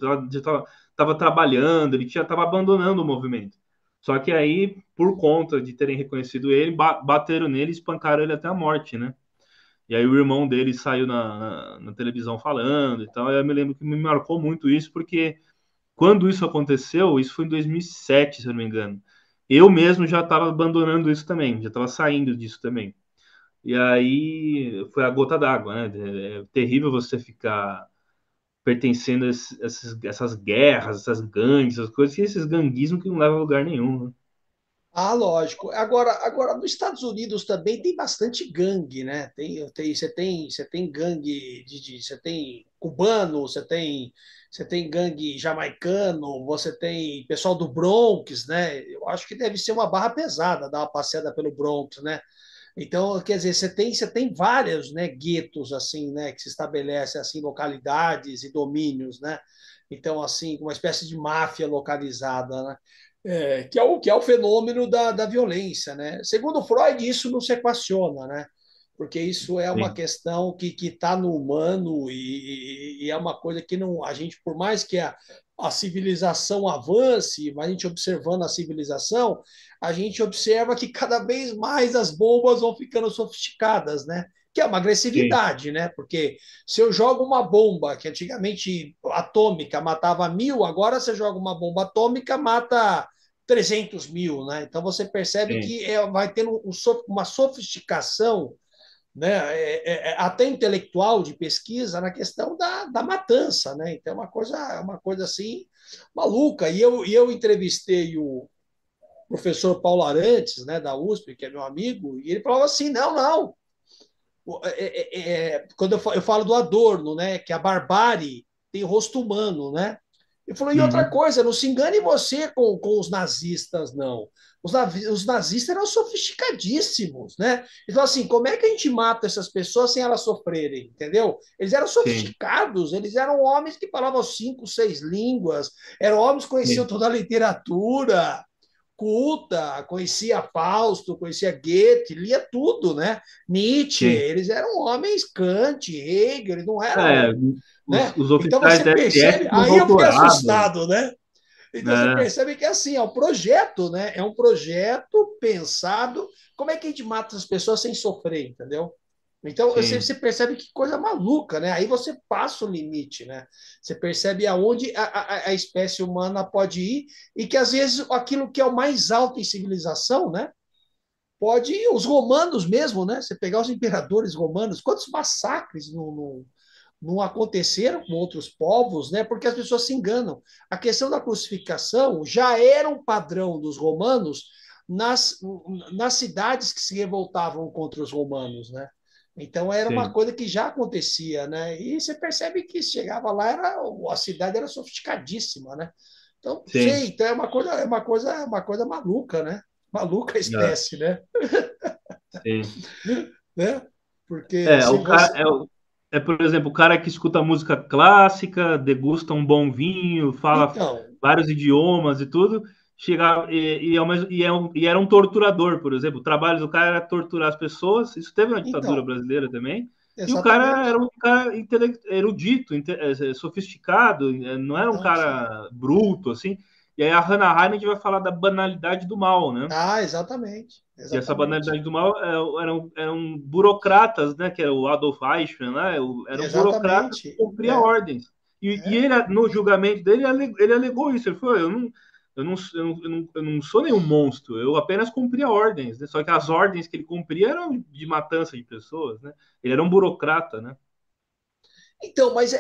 tava trabalhando, ele tava abandonando o movimento. Só que aí, por conta de terem reconhecido ele, bateram nele e espancaram ele até a morte, né? E aí o irmão dele saiu na televisão falando e tal. E eu me lembro que me marcou muito isso, porque quando isso aconteceu, isso foi em 2007, se eu não me engano. Eu mesmo já estava abandonando isso também, já estava saindo disso também. E aí foi a gota d'água, né? É terrível você ficar pertencendo a essas guerras, essas gangues, essas coisas, e esses ganguismos que não levam a lugar nenhum, né? Ah, lógico. Agora, nos Estados Unidos também tem bastante gangue, né? Você tem gangue você tem cubano, você tem gangue jamaicano, você tem pessoal do Bronx, né? Eu acho que deve ser uma barra pesada dar uma passeada pelo Bronx, né? Então, quer dizer, você tem vários, né, guetos assim, né, que se estabelecem assim localidades e domínios, né? Então, assim, uma espécie de máfia localizada, né? Que é o fenômeno da violência, né? Segundo Freud, isso não se equaciona, né? Porque isso é uma Sim, questão que está no humano e é uma coisa que não, a gente, por mais que a civilização avance, mas a gente observando a civilização, a gente observa que cada vez mais as bombas vão ficando sofisticadas, né? Que é uma sim, agressividade, né? Porque se eu jogo uma bomba que antigamente atômica matava 1.000, agora você joga uma bomba atômica mata 300.000, né? Então você percebe sim, que vai tendo uma sofisticação né, até intelectual de pesquisa na questão da matança, né? Então é uma coisa assim maluca. E eu entrevistei o professor Paulo Arantes, né, da USP, que é meu amigo, e ele falava assim, não, não. Quando eu falo do Adorno, né, que a barbárie tem rosto humano, né? Ele falou, e outra Uhum. coisa, não se engane você com os nazistas, não. Os nazistas eram sofisticadíssimos, né? Então, assim, como é que a gente mata essas pessoas sem elas sofrerem, entendeu? Eles eram Sim, sofisticados, eles eram homens que falavam 5, 6 línguas, eram homens que conheciam sim, toda a literatura, culta, conhecia Fausto, conhecia Goethe, lia tudo, né? Nietzsche, sim. eles eram homens, Kant, Hegel, eles não É, eram, né? os Então oficiais você da percebe, SS com aí eu fiquei doutorado, assustado, né? Então você né? percebe que é assim, é um projeto, né? É um projeto pensado. Como é que a gente mata as pessoas sem sofrer, entendeu? Então você Sim, percebe que coisa maluca, né? Aí você passa o limite, né? Você percebe aonde a espécie humana pode ir e que às vezes aquilo que é o mais alto em civilização, né? Pode ir, os romanos mesmo, né? Você pegar os imperadores romanos, quantos massacres não aconteceram com outros povos, né? Porque as pessoas se enganam. A questão da crucificação já era um padrão dos romanos nas, nas cidades que se revoltavam contra os romanos, né? Então era uma sim, coisa que já acontecia, né? E você percebe que chegava lá a cidade era sofisticadíssima, né? Então, sim. sei, então é uma coisa maluca, né? Maluca a É, espécie, né? sim. Né? Porque se O cara você. por exemplo, o cara que escuta música clássica, degusta um bom vinho, fala Então, vários idiomas e tudo, chega e era um torturador, por exemplo. O trabalho do cara era torturar as pessoas. Isso teve na ditadura então, brasileira também. E o cara era exatamente. um cara erudito, sofisticado, não era um Então, sim. cara bruto assim. E aí a Hannah Arendt vai falar da banalidade do mal, né? Ah, exatamente. E essa Exatamente. banalidade do mal eram burocratas, né? Que era o Adolf Eichmann, né? Era um burocrata que Exatamente. cumpria ordens. E É. ele, no julgamento dele, ele alegou isso. Ele falou: eu não sou nenhum monstro, eu apenas cumpria ordens. Né? Só que as ordens que ele cumpria eram de matança de pessoas, né? Ele era um burocrata, né? Então, mas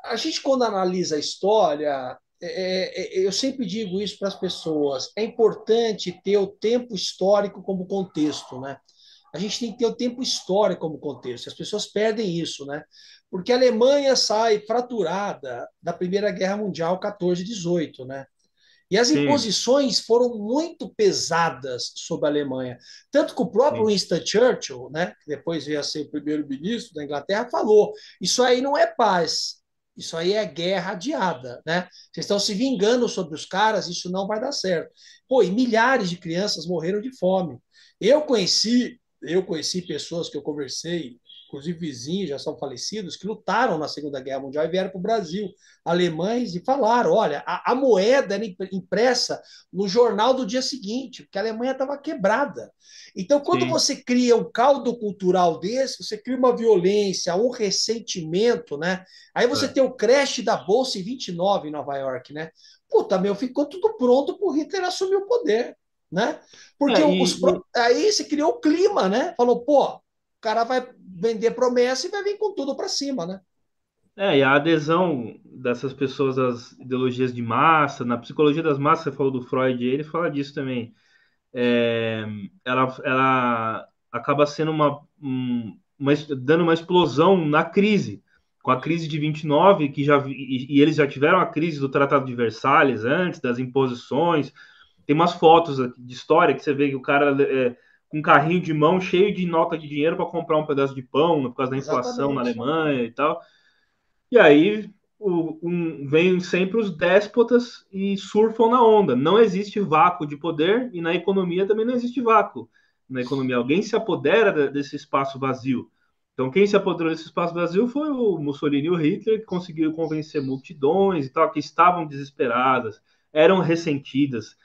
a gente, quando analisa a história, eu sempre digo isso para as pessoas: é importante ter o tempo histórico como contexto, né? A gente tem que ter o tempo histórico como contexto. As pessoas perdem isso, né? Porque a Alemanha sai fraturada da Primeira Guerra Mundial 14-18, né? E as Sim, imposições foram muito pesadas sobre a Alemanha. Tanto que o próprio sim, Winston Churchill, né, que depois veio a ser o primeiro-ministro da Inglaterra, falou: isso aí não é paz, isso aí é guerra adiada. Né? Vocês estão se vingando sobre os caras, isso não vai dar certo. Pô, e milhares de crianças morreram de fome. Eu conheci pessoas que eu conversei, inclusive vizinhos já são falecidos, que lutaram na Segunda Guerra Mundial e vieram para o Brasil, alemães, e falaram: olha, a moeda era impressa no jornal do dia seguinte, porque a Alemanha estava quebrada. Então, quando sim. você cria um caldo cultural desse, você cria uma violência, um ressentimento, né? Aí você É. tem o crash da Bolsa em 29 em Nova York, né? Puta, meu, ficou tudo pronto para o Hitler assumir o poder, né? Porque É, e, aí se criou o clima, né? Falou, pô, o cara vai vender promessa e vai vir com tudo para cima, né? e a adesão dessas pessoas às ideologias de massa, na psicologia das massas, você falou do Freud, ele fala disso também. É, ela acaba sendo dando uma explosão na crise. Com a crise de 29, e eles já tiveram a crise do Tratado de Versalhes antes, das imposições. Tem umas fotos aqui de história que você vê que o cara com um carrinho de mão cheio de nota de dinheiro para comprar um pedaço de pão por causa da inflação na Exatamente. Alemanha e tal. E aí vem sempre os déspotas e surfam na onda. Não existe vácuo de poder e na economia também não existe vácuo. Na economia, alguém se apodera desse espaço vazio. Então, quem se apoderou desse espaço vazio foi o Mussolini e o Hitler, que conseguiram convencer multidões e tal, que estavam desesperadas, eram ressentidas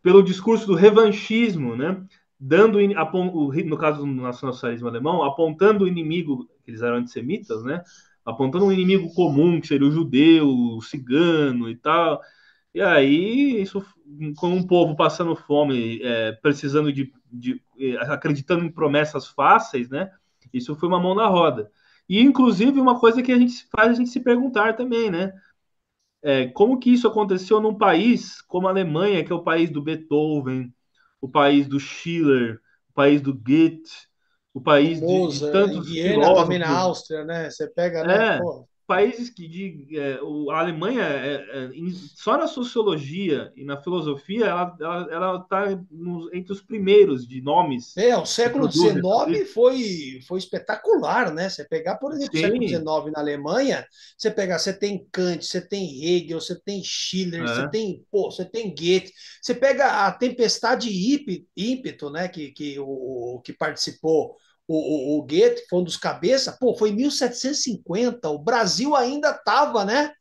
pelo discurso do revanchismo, né? No caso do nacionalsocialismo alemão, apontando o inimigo, que eles eram antissemitas, né? Apontando um inimigo comum, que seria o judeu, o cigano e tal. E aí, isso, com um povo passando fome, precisando acreditando em promessas fáceis, né? Isso foi uma mão na roda. E, inclusive, uma coisa que a gente faz a gente se perguntar também, né? Como que isso aconteceu num país como a Alemanha, que é o país do Beethoven, o país do Schiller, o país do Goethe, o O país de Mozart, em tantos Viena, também na filósofos, Áustria, né? Você pega, né? é, Pô, países a Alemanha, só na sociologia e na filosofia, ela está entre os primeiros de nomes o que século produzem tudo XIX isso. foi espetacular, né? Você pegar, por exemplo, o século Sim, XIX na Alemanha, você tem Kant, você tem Hegel, você tem Schiller, é, você tem Goethe, você pega a Tempestade Ímpeto, né? Que participou o Goethe, foi um dos cabeças, pô, foi em 1750, o Brasil ainda estava, né?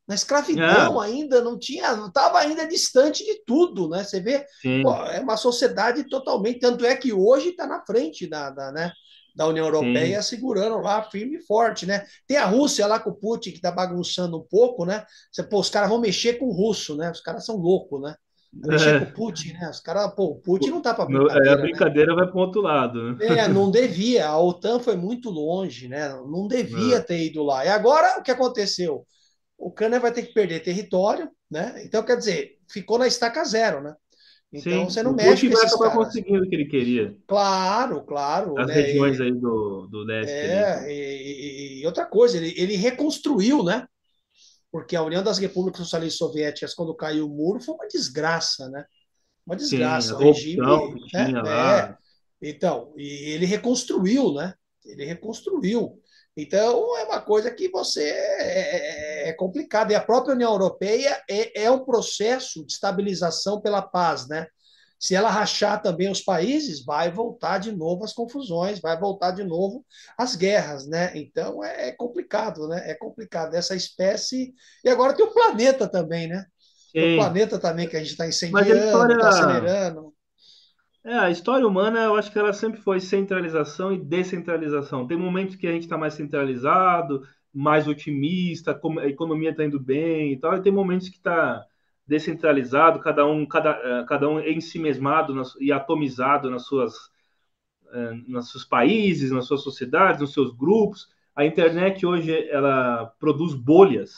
Na escravidão é, ainda, não estava ainda distante de tudo, né? Você vê, pô, sim, é uma sociedade totalmente. Tanto é que hoje está na frente né, da União sim. Europeia, segurando lá firme e forte, né? Tem a Rússia lá com o Putin, que está bagunçando um pouco, né? Pô, os caras vão mexer com o russo, né? Os caras são loucos, né? Vai mexer com o É, Putin, né? Os caras, pô, o Putin não tá para a brincadeira, né? brincadeira vai para o outro lado, né? Não devia. A OTAN foi muito longe, né? Não devia É, ter ido lá. E agora o que aconteceu? O Ucrânia vai ter que perder território, né? Então, quer dizer, ficou na estaca zero, né? Então, sim, você não o mexe Putin com vai esses acabar caras. conseguindo o que ele queria. Claro, claro, As né? regiões aí do leste ali. E outra coisa, ele reconstruiu, né? Porque a União das Repúblicas Socialistas Soviéticas, quando caiu o muro, foi uma desgraça, né? Uma Sim, desgraça. a O corrupção regime, que né? tinha lá. Então, e ele reconstruiu, né? Ele reconstruiu. Então, é uma coisa que é complicado. E a própria União Europeia é um processo de estabilização pela paz, né? Se ela rachar também os países, vai voltar de novo as confusões, vai voltar de novo as guerras, né? Então é complicado, né? É complicado. Essa espécie. E agora tem o planeta também, né? Tem o Sim, planeta também que a gente está mas a incendiando, história, está acelerando. a história humana, eu acho que ela sempre foi centralização e descentralização. Tem momentos que a gente está mais centralizado, mais otimista, como a economia está indo bem e tal, e tem momentos que está descentralizado, cada um em si mesmado e atomizado nos seus países, nas suas sociedades, nos seus grupos. A internet hoje ela produz bolhas.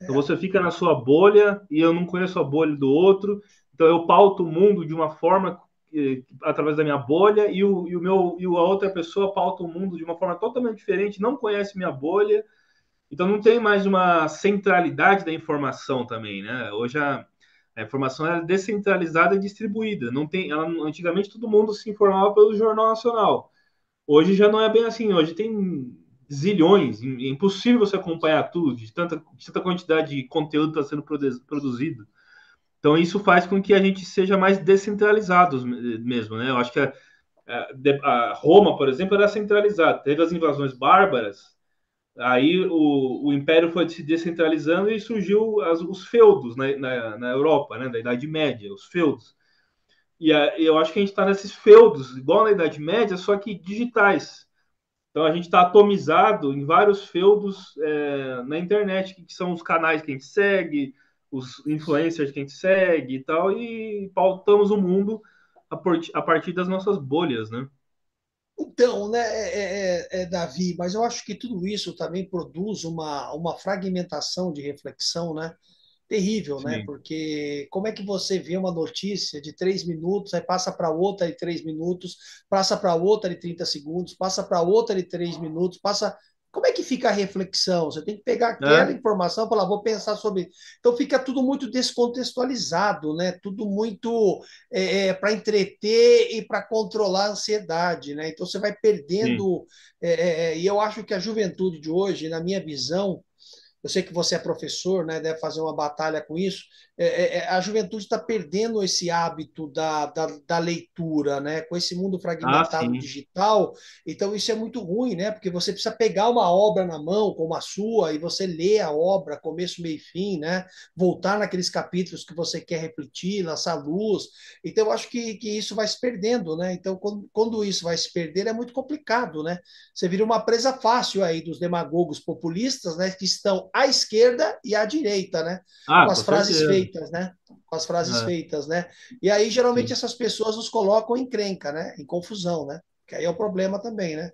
Então É. você fica na sua bolha e eu não conheço a bolha do outro. Então eu pauto o mundo de uma forma através da minha bolha e a outra pessoa pauta o mundo de uma forma totalmente diferente, não conhece minha bolha. Então não tem mais uma centralidade da informação também, né? Hoje a informação é descentralizada e distribuída. Não tem, antigamente todo mundo se informava pelo Jornal Nacional. Hoje já não é bem assim. Hoje tem zilhões. É impossível você acompanhar tudo, de tanta quantidade de conteúdo está sendo produzido. Então isso faz com que a gente seja mais descentralizado mesmo, né? Eu acho que a Roma, por exemplo, era centralizada. Teve as invasões bárbaras. Aí o império foi se descentralizando e surgiu os feudos na Europa, né, da Idade Média, os feudos. Eu acho que a gente está nesses feudos, igual na Idade Média, só que digitais. Então a gente está atomizado em vários feudos na internet, que são os canais que a gente segue, os influencers que a gente segue e tal, e pautamos o mundo a partir das nossas bolhas, né? Então, né, Davi, mas eu acho que tudo isso também produz uma fragmentação de reflexão, né? Terrível, né? Sim. Porque como é que você vê uma notícia de 3 minutos, aí passa para outra de 3 minutos, passa para outra de 30 segundos, passa para outra de 3 minutos, passa. Como é que fica a reflexão? Você tem que pegar aquela É, informação e falar, vou pensar sobre. Então fica tudo muito descontextualizado, né? Tudo muito para entreter e para controlar a ansiedade, né? Então você vai sim. perdendo. E eu acho que a juventude de hoje, na minha visão, eu sei que você é professor, né, deve fazer uma batalha com isso. A juventude está perdendo esse hábito da leitura, né, com esse mundo Ah, fragmentado sim. digital. Então, isso é muito ruim, né, porque você precisa pegar uma obra na mão, como a sua, e você ler a obra, começo, meio e fim, né, voltar naqueles capítulos que você quer refletir, lançar luz. Então, eu acho que isso vai se perdendo, né? Então, quando isso vai se perder, é muito complicado, né? Você vira uma presa fácil aí dos demagogos populistas, né, que estão à esquerda e à direita, né, com Ah, as com frases certeza. feitas, né, com as frases É, feitas, né, e aí geralmente sim. essas pessoas nos colocam em crenca, né, em confusão, né, que aí é o problema também, né,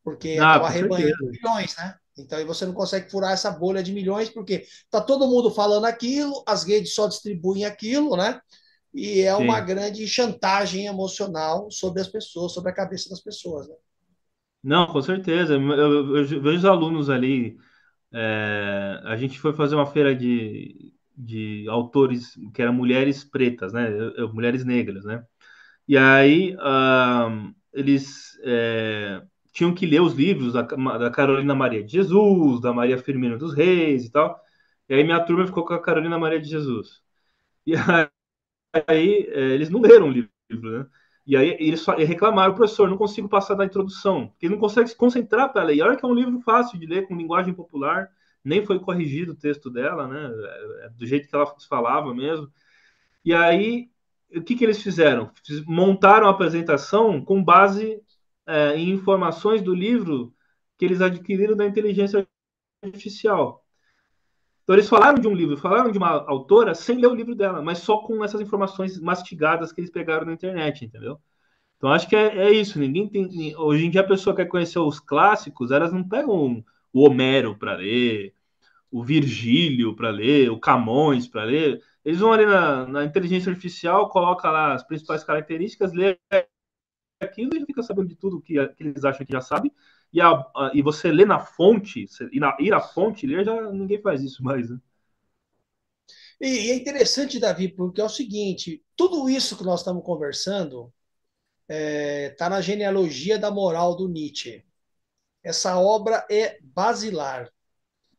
porque Ah, acaba com arrebanhando certeza. milhões, né? Então aí você não consegue furar essa bolha de milhões, porque tá todo mundo falando aquilo, as redes só distribuem aquilo, né? E é uma Sim. grande chantagem emocional sobre as pessoas, sobre a cabeça das pessoas, né? Não, com certeza. Eu vejo os alunos ali. A gente foi fazer uma feira de autores que eram mulheres pretas, né? Mulheres negras, né? E aí eles tinham que ler os livros da Carolina Maria de Jesus, da Maria Firmina dos Reis e tal. E aí minha turma ficou com a Carolina Maria de Jesus. E aí eles não leram o livro, né? E aí eles reclamaram, professor, não consigo passar da introdução, porque ele não consegue se concentrar para ler. E olha que é um livro fácil de ler, com linguagem popular, nem foi corrigido o texto dela, né? Do jeito que ela falava mesmo. E aí, o que eles fizeram? Montaram a apresentação com base em informações do livro que eles adquiriram da inteligência artificial. Então, eles falaram de um livro, falaram de uma autora sem ler o livro dela, mas só com essas informações mastigadas que eles pegaram na internet, entendeu? Então, acho que é isso. Ninguém tem. Hoje em dia, a pessoa quer conhecer os clássicos, elas não pegam o Homero para ler, o Virgílio para ler, o Camões para ler. Eles vão ali na inteligência artificial, coloca lá as principais características, lê aquilo e fica sabendo de tudo que eles acham que já sabe. E você lê na fonte, ir à fonte ler, já ninguém faz isso mais, né? E é interessante, Davi, porque é o seguinte: tudo isso que nós estamos conversando está na genealogia da moral do Nietzsche. Essa obra é basilar.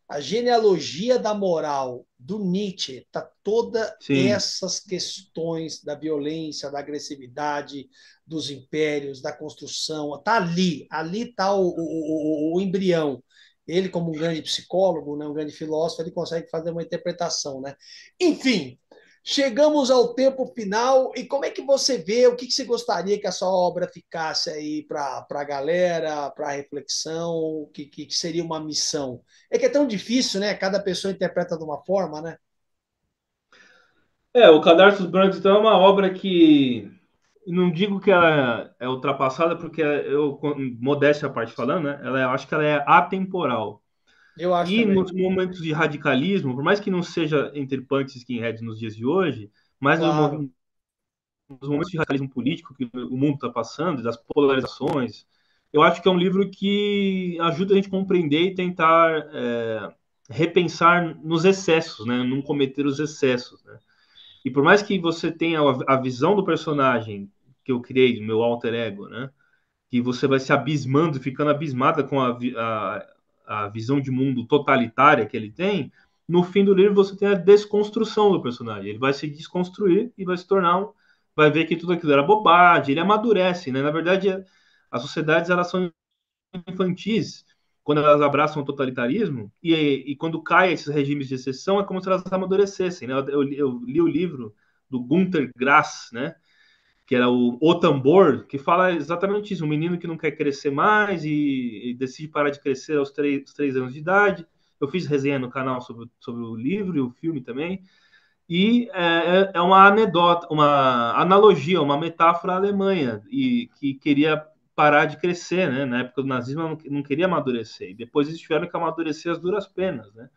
A genealogia da moral do Nietzsche está toda Sim, essas questões da violência, da agressividade, dos impérios, da construção, está ali, ali está o embrião. Ele, como um grande psicólogo, né, um grande filósofo, ele consegue fazer uma interpretação, né? Enfim, chegamos ao tempo final e como é que você vê, o que você gostaria que a sua obra ficasse aí para a galera, para a reflexão, que seria uma missão? É que é tão difícil, né? Cada pessoa interpreta de uma forma, né? o Cadarços Brancos então, é uma obra que não digo que ela é ultrapassada, porque modéstia à parte falando, né? Eu acho que ela é atemporal. Eu acho E também. nos momentos de radicalismo, por mais que não seja entre punks e skinheads nos dias de hoje, mas Claro. nos momentos de radicalismo político que o mundo está passando, das polarizações, eu acho que é um livro que ajuda a gente a compreender e tentar repensar nos excessos, né? Não cometer os excessos, né? E por mais que você tenha a visão do personagem que eu criei, do meu alter ego, né? Que você vai se abismando, ficando abismada com a visão de mundo totalitária que ele tem, no fim do livro você tem a desconstrução do personagem. Ele vai se desconstruir e vai se tornar vai ver que tudo aquilo era bobagem, ele amadurece, né? Na verdade, as sociedades elas são infantis quando elas abraçam o totalitarismo e quando caem esses regimes de exceção é como se elas amadurecessem, né? Eu li o livro do Günter Grass, né? Que era o Tambor, que fala exatamente isso: um menino que não quer crescer mais e decide parar de crescer aos 3 anos de idade. Eu fiz resenha no canal sobre o livro e o filme também. E é uma anedota, uma analogia, uma metáfora alemã e que queria parar de crescer, né? Na época do nazismo, não queria amadurecer. E depois eles tiveram que amadurecer as duras penas, né?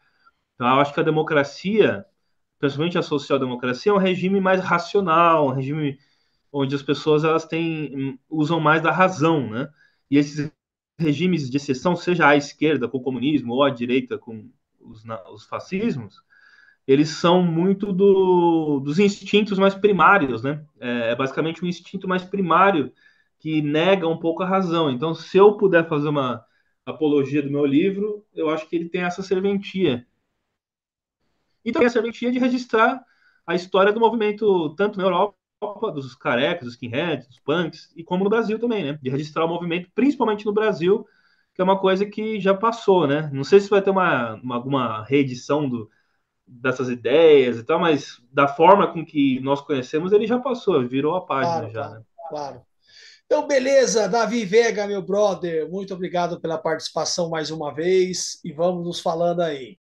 Então, eu acho que a democracia, principalmente a social-democracia, é um regime mais racional, um regime onde as pessoas usam mais da razão, né? E esses regimes de exceção, seja à esquerda com o comunismo ou à direita com os fascismos, eles são muito dos instintos mais primários, né? É basicamente um instinto mais primário que nega um pouco a razão. Então, se eu puder fazer uma apologia do meu livro, eu acho que ele tem essa serventia. E também a serventia de registrar a história do movimento, tanto na Europa, dos carecas, dos skinheads, dos punks, e como no Brasil também, né? De registrar o movimento, principalmente no Brasil, que é uma coisa que já passou, né? Não sei se vai ter alguma reedição dessas ideias e tal, mas da forma com que nós conhecemos, ele já passou, virou a página Claro, já, claro, né? claro. Então, beleza, Davi Vega, meu brother, muito obrigado pela participação mais uma vez e vamos nos falando aí.